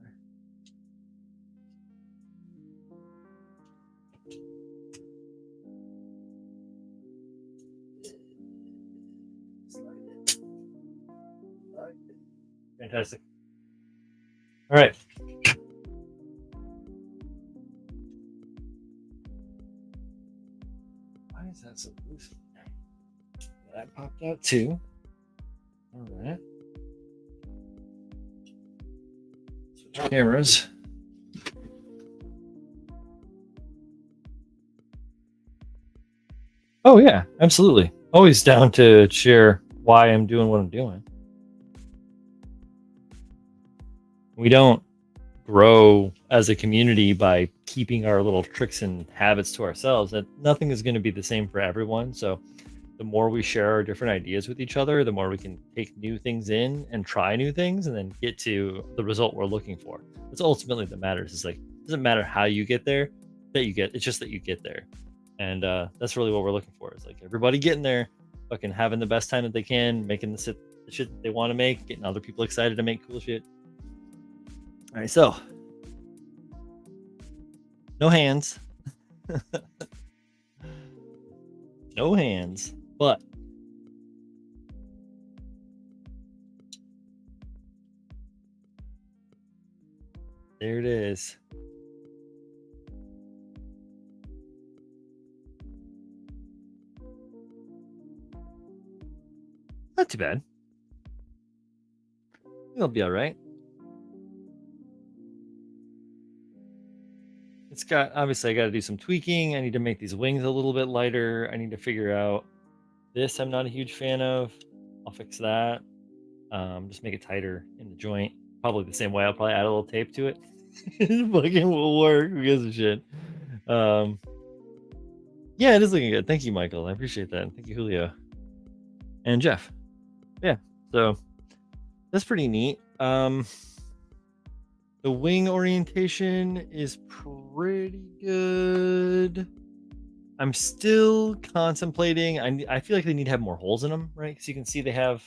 Fantastic. All right. Why is that so loose? That popped out too. All right. Switch cameras. Oh yeah, absolutely. Always down to share why I'm doing what I'm doing. We don't grow as a community by keeping our little tricks and habits to ourselves. That nothing is going to be the same for everyone. So the more we share our different ideas with each other, the more we can take new things in and try new things and then get to the result we're looking for. That's ultimately that matters. It's like, it doesn't matter how you get there, it's just that you get there. And that's really what we're looking for. Is like everybody getting there, fucking having the best time that they can, making the shit that they want to make, getting other people excited to make cool shit. All right, so no hands. No hands, but there it is. Not too bad. It'll be all right. It's got, obviously I got to do some tweaking. I need to make these wings a little bit lighter. I need to figure out this. I'm not a huge fan of. I'll fix that. Just make it tighter in the joint. Probably the same way. I'll probably add a little tape to it. It fucking will work. Who gives a shit? Yeah, it is looking good. Thank you, Michael. I appreciate that. Thank you, Julio. And Jeff. Yeah, so that's pretty neat. The wing orientation is pretty good. I'm still contemplating. I feel like they need to have more holes in them, right? Because you can see they have,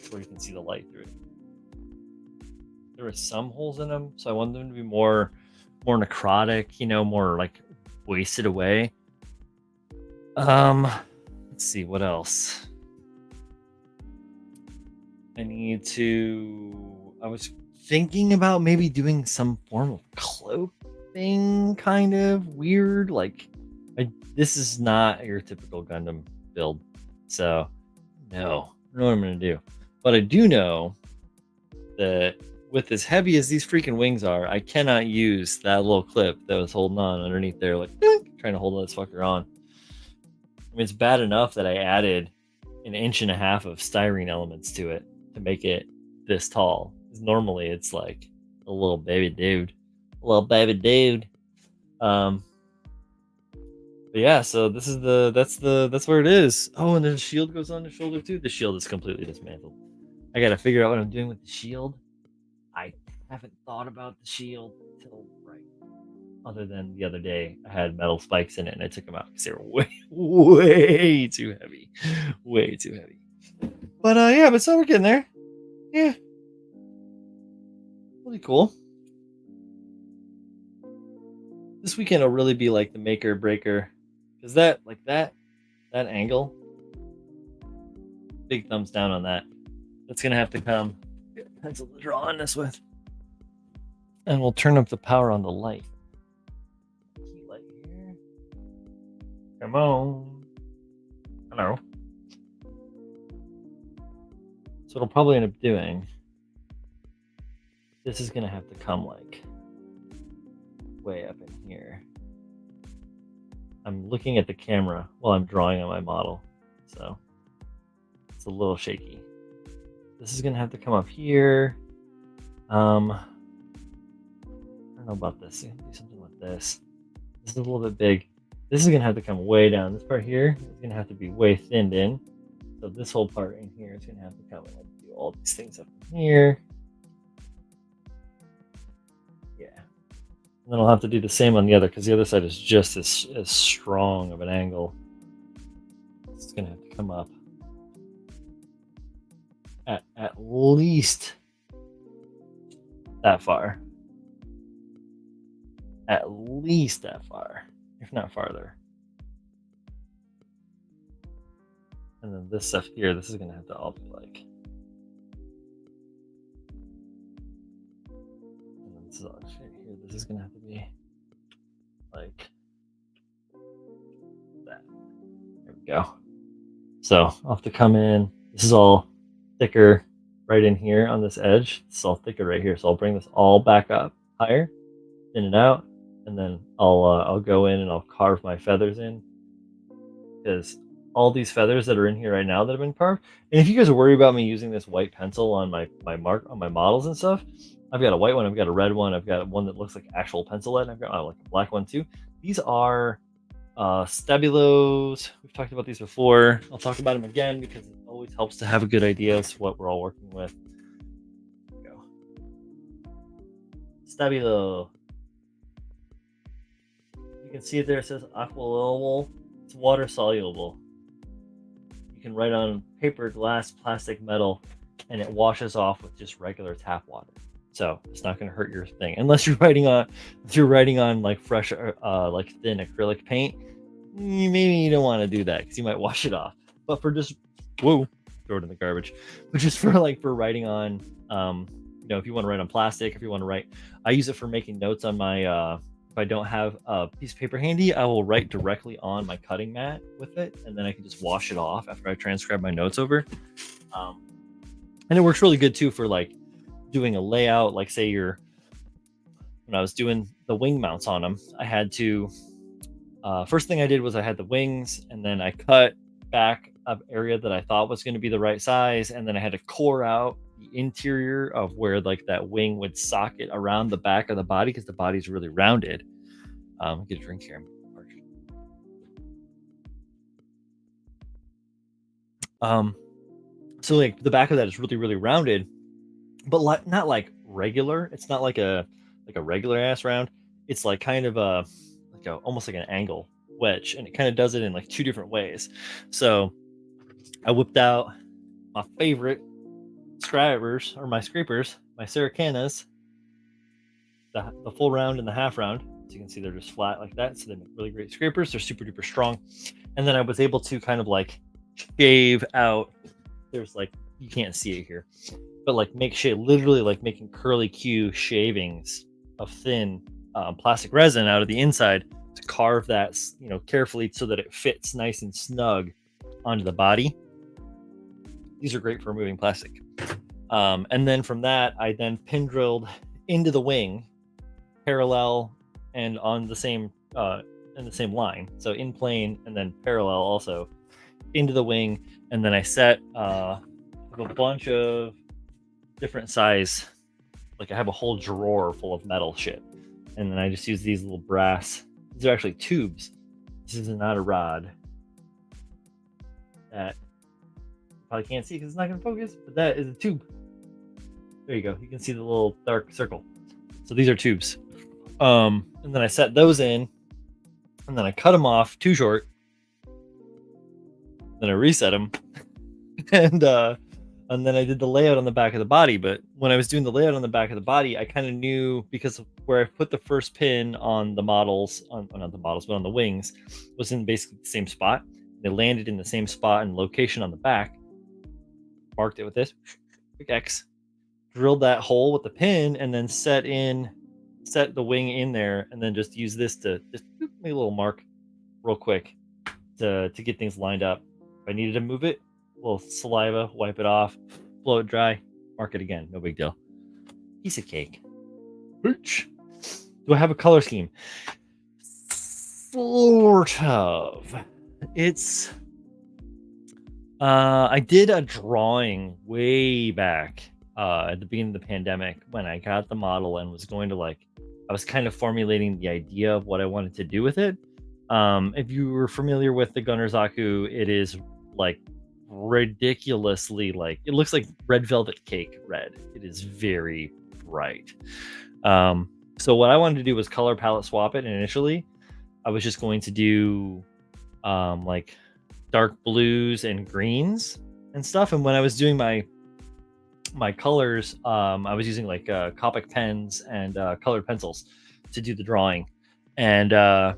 where you can see the light through it. There are some holes in them, so I want them to be more necrotic, more like wasted away. Let's see what else. I was thinking about maybe doing some form of cloak thing, kind of weird. Like, this is not your typical Gundam build, so no, I don't know what I'm gonna do. But I do know that with as heavy as these freaking wings are, I cannot use that little clip that was holding on underneath there, like trying to hold this fucker on. I mean, it's bad enough that I added 1.5 inches of styrene elements to it to make it this tall. Normally it's like a little baby dude. But yeah, so this is that's where it is. Oh, and then the shield goes on the shoulder too. The shield is completely dismantled. I gotta figure out what I'm doing with the shield. I haven't thought about the shield until right. Other than the other day, I had metal spikes in it and I took them out because they were way too heavy. Way too heavy. But yeah, but so we're getting there. Yeah. Really cool. This weekend will really be like the make or breaker. Because that angle, big thumbs down on that. That's gonna have to come. Pencil to draw on this with. And we'll turn up the power on the light. Key light here. Come on. Hello. So it'll probably end up doing, this is gonna have to come like way up in here. I'm looking at the camera while I'm drawing on my model, so it's a little shaky. This is gonna have to come up here. I don't know about this. I'm gonna do something with this. This is a little bit big. This is gonna have to come way down. This part here is gonna have to be way thinned in. So this whole part in here is gonna have to come and like do all these things up in here. Yeah. And then I'll have to do the same on the other because the other side is just as strong of an angle. it's gonna have to come up at least that far. At least that far, if not farther. And then this stuff here, this is gonna have to all be like, and then this is all shit here. This is gonna have to be like that. There we go. So I'll have to come in. This is all thicker right in here on this edge. It's all thicker right here. So I'll bring this all back up higher, in and out, and then I'll go in and I'll carve my feathers in, because all these feathers that are in here right now that have been carved. And if you guys are worried about me using this white pencil on my models and stuff, I've got a white one, I've got a red one, I've got one that looks like actual pencil lead, and I've got like a black one too. These are Stabilos. We've talked about these before. I'll talk about them again because it always helps to have a good idea as to what we're all working with. There we go. Stabilo. You can see it there. It says aqua. It's water soluble. You can write on paper, glass, plastic, metal, and it washes off with just regular tap water. So it's not going to hurt your thing unless you're writing on like fresh, like thin acrylic paint. Maybe you don't want to do that because you might wash it off. But for just throw it in the garbage. But just for writing on, if you want to write on plastic, if you want to write, I use it for making notes on my. If I don't have a piece of paper handy, I will write directly on my cutting mat with it, and then I can just wash it off after I transcribe my notes over. And it works really good too for like doing a layout. Like say when I was doing the wing mounts on them, I had to, first thing I did was I had the wings, and then I cut back an area that I thought was going to be the right size, and then I had to core out the interior of where like that wing would socket around the back of the body, because the body's really rounded. Get a drink here. So like the back of that is really, really rounded, but not like regular. It's not like a regular ass round. It's like kind of almost like an angle wedge, and it kind of does it in like two different ways. So I whipped out my favorite scrapers, or my scrapers, my Saracanas, the full round and the half round. So you can see they're just flat like that. So they make really great scrapers. They're super duper strong. And then I was able to kind of like shave out. There's like, you can't see it here, but like literally like making curly Q shavings of thin plastic resin out of the inside to carve that, carefully so that it fits nice and snug onto the body. These are great for removing plastic. And then from that, I then pin drilled into the wing, parallel and on the same in the same line. So in plane and then parallel also into the wing. And then I set a bunch of different size, like I have a whole drawer full of metal shit. And then I just use these little brass. These are actually tubes. This is not a rod. That you probably can't see because it's not going to focus, but that is a tube. There you go. You can see the little dark circle. So these are tubes. And then I set those in, and then I cut them off too short. Then I reset them, and then I did the layout on the back of the body. But when I was doing the layout on the back of the body, I kind of knew, because of where I put the first pin on the models, not the models, but on the wings, was in basically the same spot. They landed in the same spot and location on the back. Marked it with this big X, drilled that hole with the pin, and then set the wing in there, and then just use this to just make a little mark real quick to get things lined up. If I needed to move it, a little saliva, wipe it off, blow it dry, mark it again. No big deal. Piece of cake. Do I have a color scheme? Sort of. It's I did a drawing way back at the beginning of the pandemic when I got the model and was going to I was kind of formulating the idea of what I wanted to do with it. If you were familiar with the Gunner Zaku, it is like ridiculously it looks like red velvet cake red. It is very bright. So what I wanted to do was color palette swap it, and initially I was just going to do dark blues and greens and stuff. And when I was doing my colors, I was using like Copic pens and colored pencils to do the drawing, and I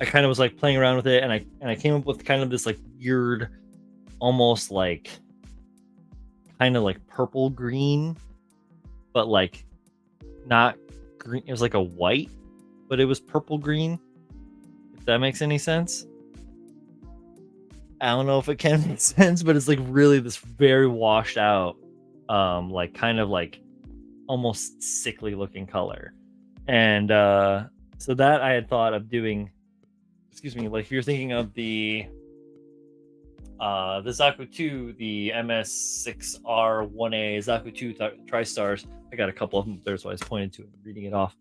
kind of was like playing around with it, and I came up with kind of this like weird, almost like kind of like purple green, but like not green. It was like a white, but it was purple green. If that makes any sense. I don't know if it can make sense, but it's like really this very washed out, like kind of like almost sickly looking color. And so that I had thought of doing, excuse me, like if you're thinking of the Zaku 2, the MS6R1A Zaku 2 TriStars. I got a couple of them there, so I was pointing to it, reading it off.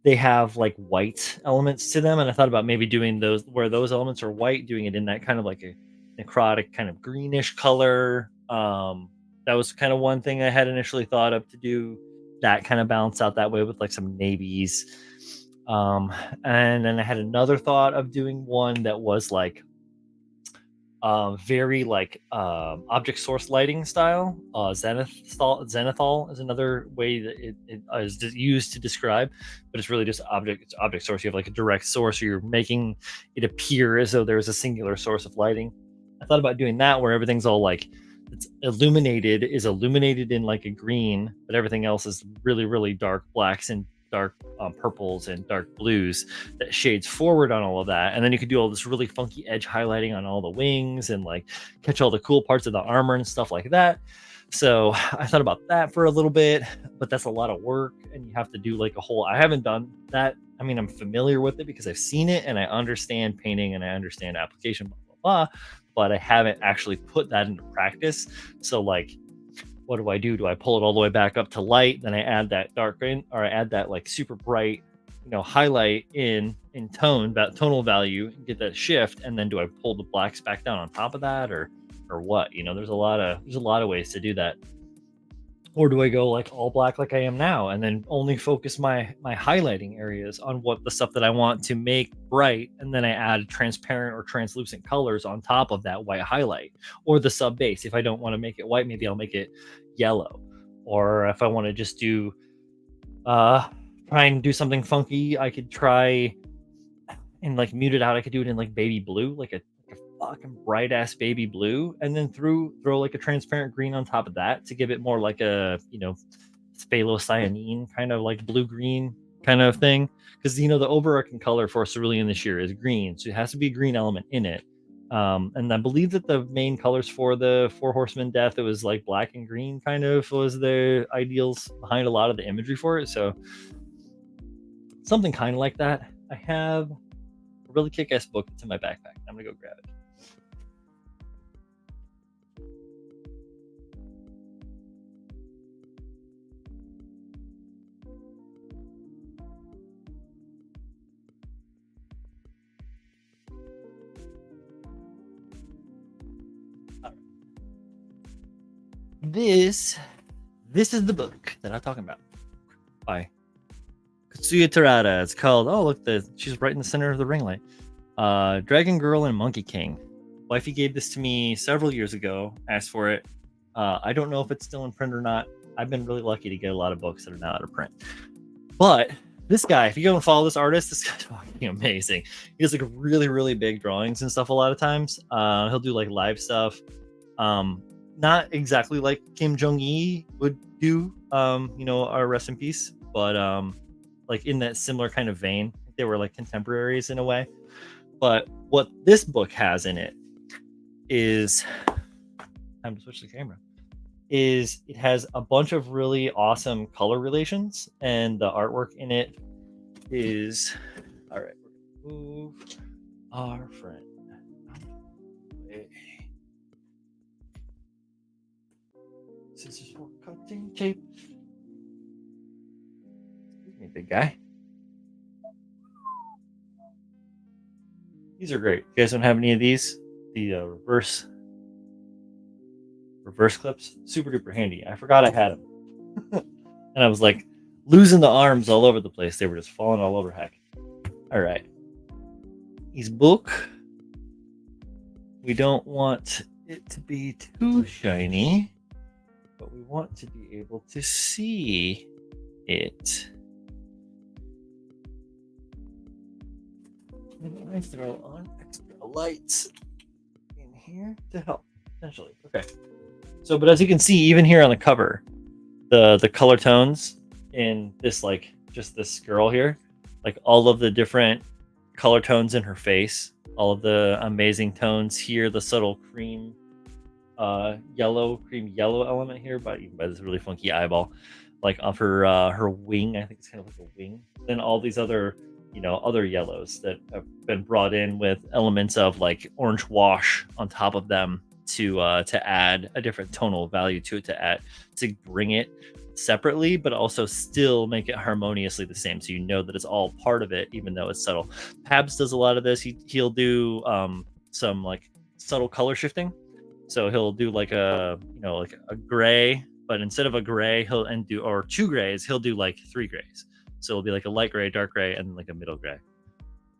They have like white elements to them, and I thought about maybe doing those where those elements are white, doing it in that kind of like a necrotic kind of greenish color. That was kind of one thing I had initially thought of to do, that kind of balance out that way with like some navies. And then I had another thought of doing one that was like very like object source lighting style. Zenithal is another way that it is used to describe, but it's really just object source. You have like a direct source, or you're making it appear as though there's a singular source of lighting. I thought about doing that where everything's all like it's illuminated in like a green, but everything else is really, really dark blacks and dark purples and dark blues that shades forward on all of that. And then you could do all this really funky edge highlighting on all the wings and like catch all the cool parts of the armor and stuff like that. So I thought about that for a little bit, but that's a lot of work, and you have to do like a whole, I haven't done that. I mean, I'm familiar with it because I've seen it and I understand painting and I understand application, blah, blah, blah, but I haven't actually put that into practice. So like, what do I do? Do I pull it all the way back up to light? Then I add that dark in, or I add that like super bright, highlight in tone, that tonal value, get that shift, and then do I pull the blacks back down on top of that, or what? There's a lot of ways to do that. Or do I go like all black like I am now, and then only focus my highlighting areas on what the stuff that I want to make bright, and then I add transparent or translucent colors on top of that white highlight, or the sub base. If I don't want to make it white, maybe I'll make it yellow. Or if I want to just do try and do something funky, I could try and like mute it out. I could do it in like baby blue, like a fucking bright ass baby blue, and then throw like a transparent green on top of that to give it more like a sphalocyanine kind of like blue green kind of thing, because the overarching color for cerulean this year is green, so it has to be a green element in it. And I believe that the main colors for the Four Horsemen death, it was like black and green kind of was the ideals behind a lot of the imagery for it. So something kind of like that. I have a really kick-ass book that's in my backpack. I'm gonna go grab it. This is the book that I'm talking about by Katsuya Terada. It's called, oh look, she's right in the center of the ring light. Dragon Girl and Monkey King. Wifey gave this to me several years ago, asked for it. I don't know if it's still in print or not. I've been really lucky to get a lot of books that are now out of print. But this guy, if you go and follow this artist, this guy's fucking amazing. He does like really, really big drawings and stuff a lot of times. He'll do like live stuff. Not exactly like Kim Jong-il would do, our rest in peace, but like in that similar kind of vein. They were like contemporaries in a way. But what this book has in it is, time to switch the camera, is it has a bunch of really awesome color relations, and the artwork in it is, all right, we're gonna move our friend. Scissors for cutting tape. Excuse me, big guy. These are great. You guys don't have any of these? The reverse clips, super duper handy. I forgot I had them, and I was like losing the arms all over the place. They were just falling all over. Heck. All right. His book we don't want it to be too shiny, but we want to be able to see it. And I throw on extra lights in here to help, potentially. Okay. So, but as you can see, even here on the cover, the color tones in this, like, just this girl here, like all of the different color tones in her face, all of the amazing tones here, the subtle cream cream yellow element here, but even by this really funky eyeball, like of her wing. I think it's kind of like a wing. Then all these other, other yellows that have been brought in with elements of like orange wash on top of them to add a different tonal value to it, to bring it separately, but also still make it harmoniously the same, so you know that it's all part of it, even though it's subtle. Pabs does a lot of this. He'll do some like subtle color shifting. So he'll do like like a gray, but instead of a gray, or two grays, he'll do like three grays. So it'll be like a light gray, dark gray, and like a middle gray.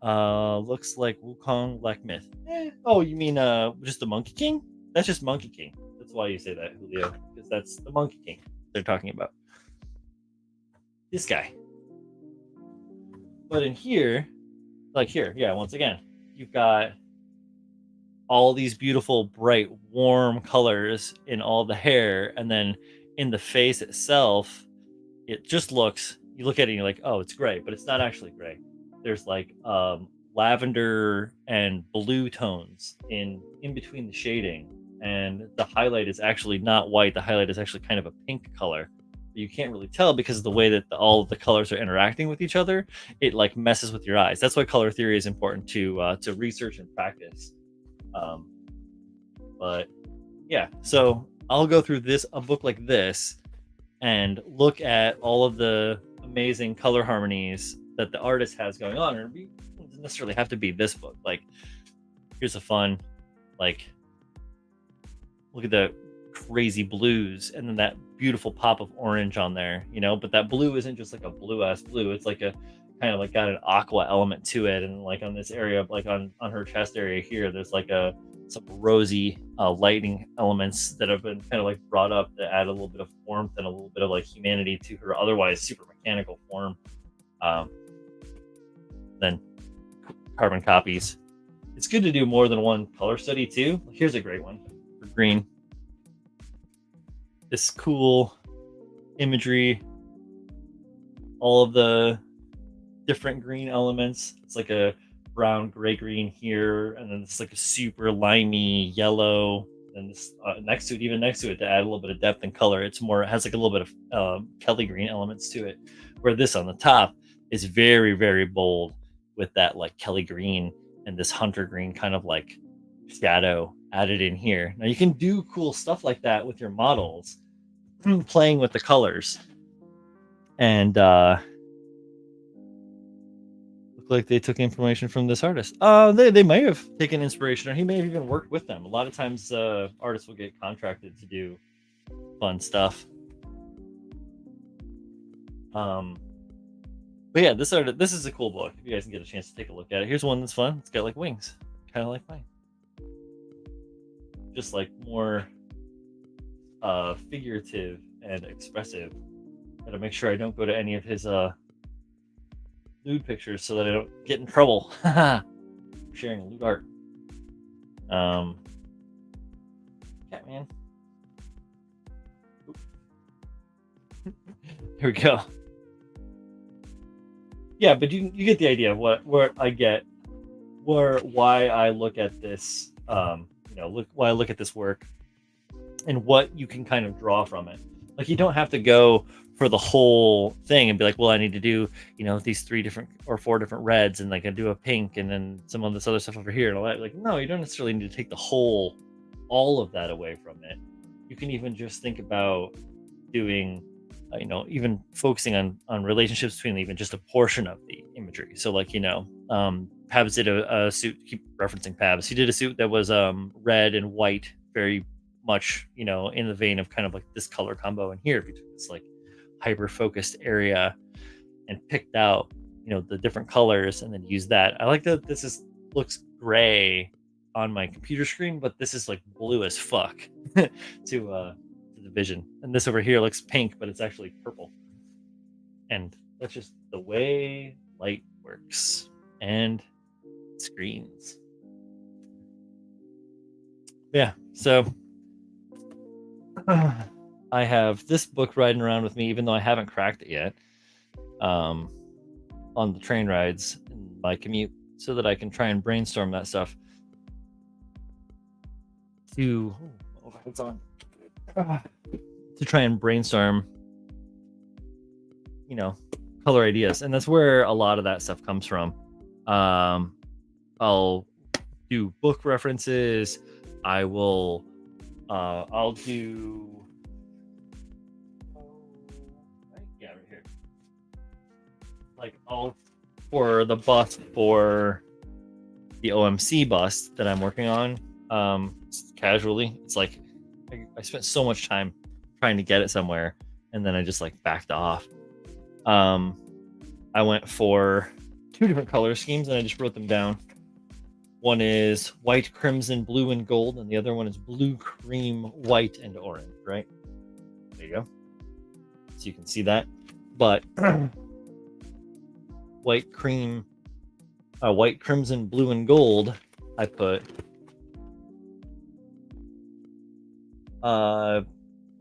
Looks like Wukong Black Myth. Oh, you mean just the Monkey King? That's just Monkey King. That's why you say that, Julio, because that's the Monkey King they're talking about. This guy. But in here, once again, you've got all these beautiful, bright, warm colors in all the hair, and then in the face itself, it just looks. You look at it, and you're like, oh, it's gray, but it's not actually gray. There's like lavender and blue tones in between the shading, and the highlight is actually not white. The highlight is actually kind of a pink color. You can't really tell because of the way that all of the colors are interacting with each other. It like messes with your eyes. That's why color theory is important to research and practice. But yeah, so I'll go through a book like this and look at all of the amazing color harmonies that the artist has going on. And it doesn't necessarily have to be this book. Like, here's a fun, like, look at the crazy blues and then that beautiful pop of orange on there, but that blue isn't just like a blue ass blue. It's like a kind of like got an aqua element to it. And like on this area, like on her chest area here, there's like some rosy lighting elements that have been kind of like brought up to add a little bit of warmth and a little bit of like humanity to her otherwise super mechanical form. Then carbon copies. It's good to do more than one color study too. Here's a great one for green. This cool imagery, all of the different green elements. It's like a brown, gray, green here, and then it's like a super limey yellow, and this next to it to add a little bit of depth and color. It has like a little bit of Kelly green elements to it, where this on the top is very, very bold with that like Kelly green and this hunter green kind of like shadow added in here. Now you can do cool stuff like that with your models, playing with the colors, and look like they took information from this artist. They may have taken inspiration, or he may have even worked with them. A lot of times artists will get contracted to do fun stuff. But yeah, this is a cool book. If you guys can get a chance to take a look at it. Here's one that's fun. It's got like wings, kind of like mine. Just like more figurative and expressive. Gotta make sure I don't go to any of his lewd pictures so that I don't get in trouble. Sharing lewd art. Catman. Here we go. Yeah, but you get the idea of why I look at this, why I look at this work, and what you can kind of draw from it. Like, you don't have to go for the whole thing and be like, well, I need to do, these 3 different or 4 different reds, and like I do a pink and then some of this other stuff over here and all that. Like, no, you don't necessarily need to take all of that away from it. You can even just think about doing, even focusing on relationships between even just a portion of the imagery. So like, Pabs did a suit, keep referencing Pabs. He did a suit that was red and white, very much, in the vein of kind of like this color combo. And here, if you took this like hyper focused area and picked out, the different colors and then use that. I like that this looks gray on my computer screen, but this is like blue as fuck to the vision. And this over here looks pink, but it's actually purple. And that's just the way light works and screens. Yeah, so I have this book riding around with me, even though I haven't cracked it yet, on the train rides in my commute, so that I can try and brainstorm that stuff. To it's on. To try and brainstorm, color ideas, and that's where a lot of that stuff comes from. I'll do book references. I'll do right here. Like for the bust for the OMC bust that I'm working on, casually. It's like I spent so much time trying to get it somewhere, and then I just like backed off. I went for 2 different color schemes, and I just wrote them down. One is white, crimson, blue, and gold, and the other one is blue, cream, white, and orange, right? There you go. So you can see that. But white, crimson, blue, and gold, I put I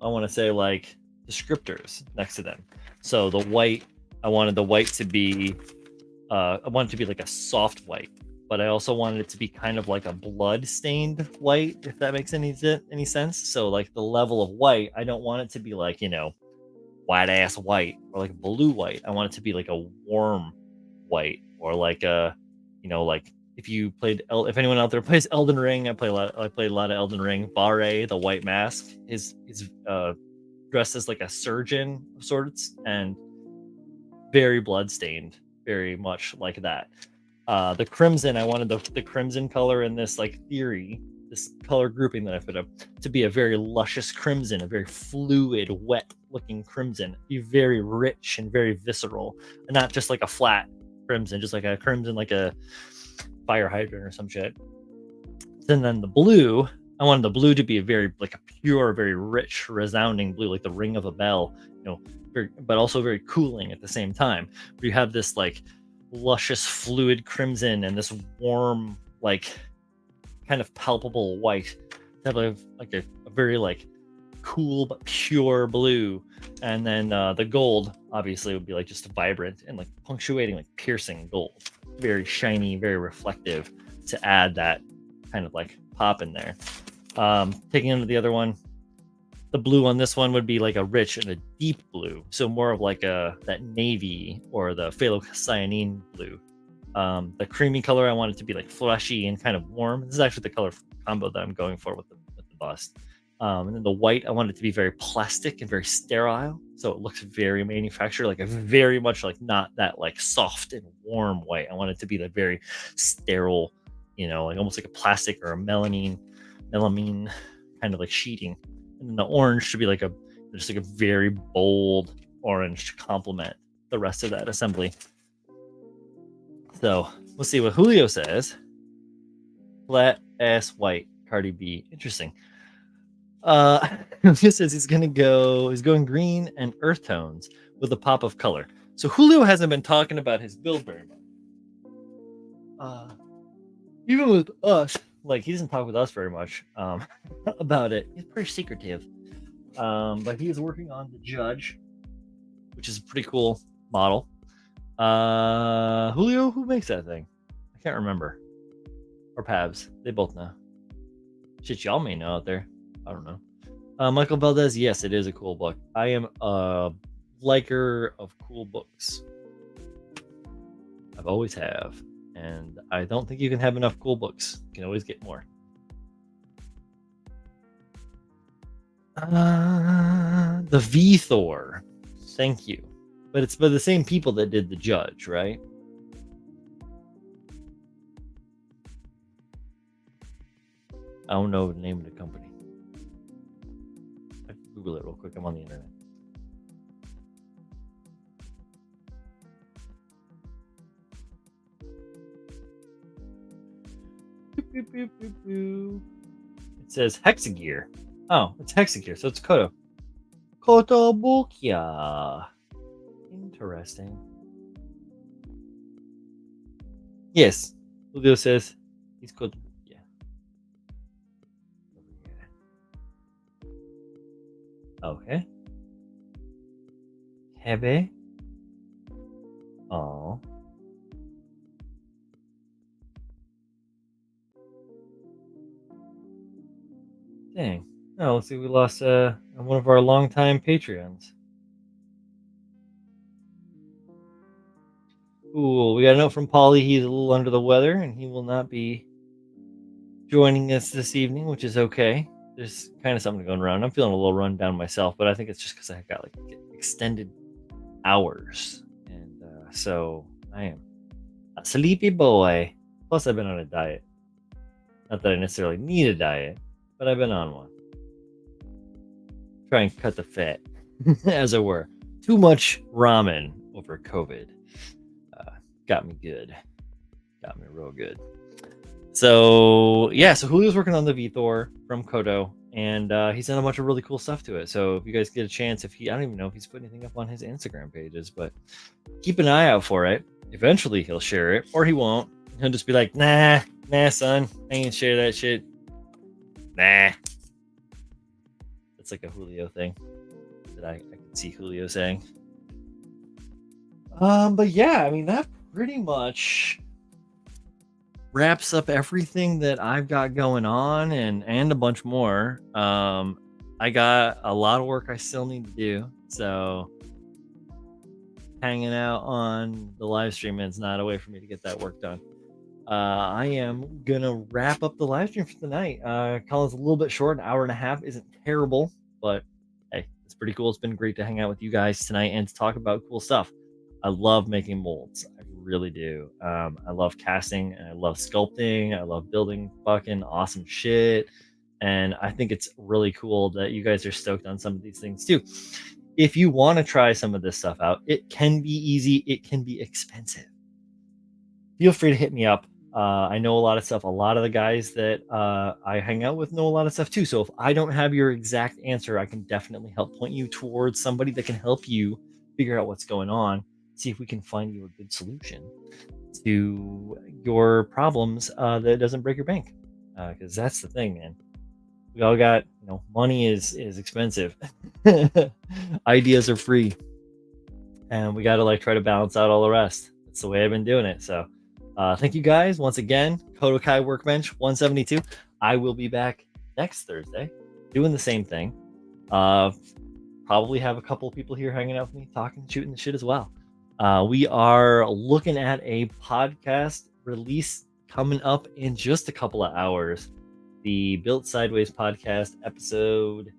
want to say like descriptors next to them. So the white, I wanted the white to be I wanted it to be like a soft white, but I also wanted it to be kind of like a blood stained white, if that makes any sense. So like the level of white, I don't want it to be like, white ass white or like blue white. I want it to be like a warm white, or like a, like if anyone out there plays Elden Ring, I played a lot of Elden Ring. Bare, the white mask, is dressed as like a surgeon of sorts, and very bloodstained, very much like that. The crimson, I wanted the crimson color in this like theory, this color grouping that I put up, to be a very luscious crimson, a very fluid, wet looking crimson, be very rich and very visceral, and not just like a flat crimson, just like a crimson like a fire hydrant or some shit. And then the blue, I wanted the blue to be a very like a pure, very rich, resounding blue, like the ring of a bell, but also very cooling at the same time. Where you have this like luscious, fluid crimson and this warm, like kind of palpable white. Have a very like cool but pure blue, and then the gold obviously would be like just vibrant and like punctuating, like piercing gold, very shiny, very reflective, to add that kind of like pop in there. Taking into the other one, the blue on this one would be like a rich and a deep blue, so more of like that navy or the phthalocyanine blue. The creamy color, I want it to be like fleshy and kind of warm. This is actually the color combo that I'm going for with the bust. And then the white, I want it to be very plastic and very sterile, so it looks very manufactured, like a very much like not that like soft and warm white. I want it to be like very sterile, like almost like a plastic or a melamine kind of like sheeting. And then the orange should be like just like a very bold orange to complement the rest of that assembly. So we'll see what Julio says. Flat ass white, Cardi B. Interesting. Julio says he's going green and earth tones with a pop of color. So Julio hasn't been talking about his build very much. Even with us, like he doesn't talk with us very much about it. He's pretty secretive. But he is working on the Judge, which is a pretty cool model. Julio, who makes that thing? I can't remember. Or Pabs, they both know. Shit, y'all may know out there. I don't know. Michael Valdez, yes, it is a cool book. I am a liker of cool books. I've always have. And I don't think you can have enough cool books. You can always get more. The V-Thor. Thank you. But it's by the same people that did the Judge, right? I don't know the name of the company. I can Google it real quick. I'm on the internet. It says Hexagear. Oh, it's Hexagear, so it's Koto. Kotobukiya. Interesting. Yes, Julio says he's Kotobukiya. Okay. Hebe. Oh. Dang. Oh, let's see. We lost one of our longtime Patreons. Cool. We got a note from Polly. He's a little under the weather, and he will not be joining us this evening, which is okay. There's kind of something going around. I'm feeling a little run down myself, but I think it's just because I got like extended hours, and so I am a sleepy boy. Plus, I've been on a diet. Not that I necessarily need a diet, but I've been on one. Try and cut the fat, as it were. Too much ramen over COVID got me good. Got me real good. So yeah, so Julio's working on the Vthor from Koto, and he's done a bunch of really cool stuff to it. So if you guys get a chance, I don't even know if he's put anything up on his Instagram pages, but keep an eye out for it. Eventually he'll share it, or he won't. He'll just be like, nah, son, I ain't share that shit. Nah. It's like a Julio thing that I can see Julio saying. But yeah, I mean, that pretty much wraps up everything that I've got going on, and a bunch more. I got a lot of work I still need to do, so hanging out on the live stream is not a way for me to get that work done. I am gonna wrap up the live stream for tonight. Colin's a little bit short, an hour and a half isn't terrible, but hey, it's pretty cool. It's been great to hang out with you guys tonight and to talk about cool stuff. I love making molds. I really do. I love casting, and I love sculpting. I love building fucking awesome shit. And I think it's really cool that you guys are stoked on some of these things too. If you want to try some of this stuff out, it can be easy. It can be expensive. Feel free to hit me up. I know a lot of stuff. A lot of the guys that I hang out with know a lot of stuff too. So if I don't have your exact answer, I can definitely help point you towards somebody that can help you figure out what's going on. See if we can find you a good solution to your problems that doesn't break your bank. Because that's the thing, man. We all got, money is expensive. Ideas are free. And we got to try to balance out all the rest. That's the way I've been doing it. So thank you guys once again. KotoKai Workbench 172. I will be back next Thursday doing the same thing. Probably have a couple people here hanging out with me, talking, shooting the shit as well. We are looking at a podcast release coming up in just a couple of hours. The Built Sideways podcast episode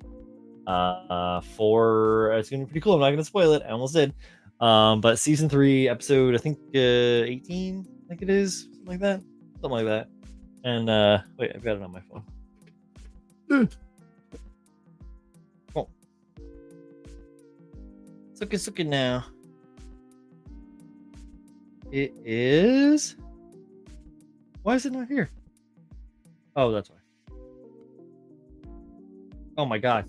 4. It's going to be pretty cool. I'm not going to spoil it. I almost did. But season 3, episode, I think 18, I think it is. Something like that. Something like that. And wait, I've got it on my phone. Oh. Suck it now. It is. Why is it not here? Oh, that's why. Oh my god.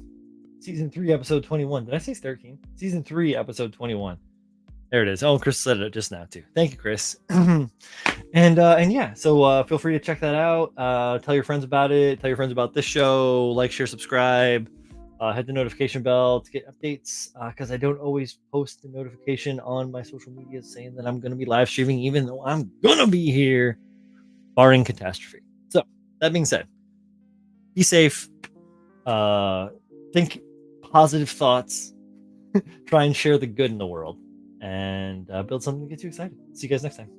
Season 3, episode 21. Did I say 13? Season 3, episode 21. There it is. Oh, Chris said it just now too. Thank you, Chris. and yeah, so feel free to check that out. Tell your friends about it. Tell your friends about this show. Like, share, subscribe. Hit the notification bell to get updates, because I don't always post the notification on my social media saying that I'm going to be live streaming, even though I'm going to be here, barring catastrophe. So that being said, be safe. Think positive thoughts. Try and share the good in the world, and build something that gets you excited. See you guys next time.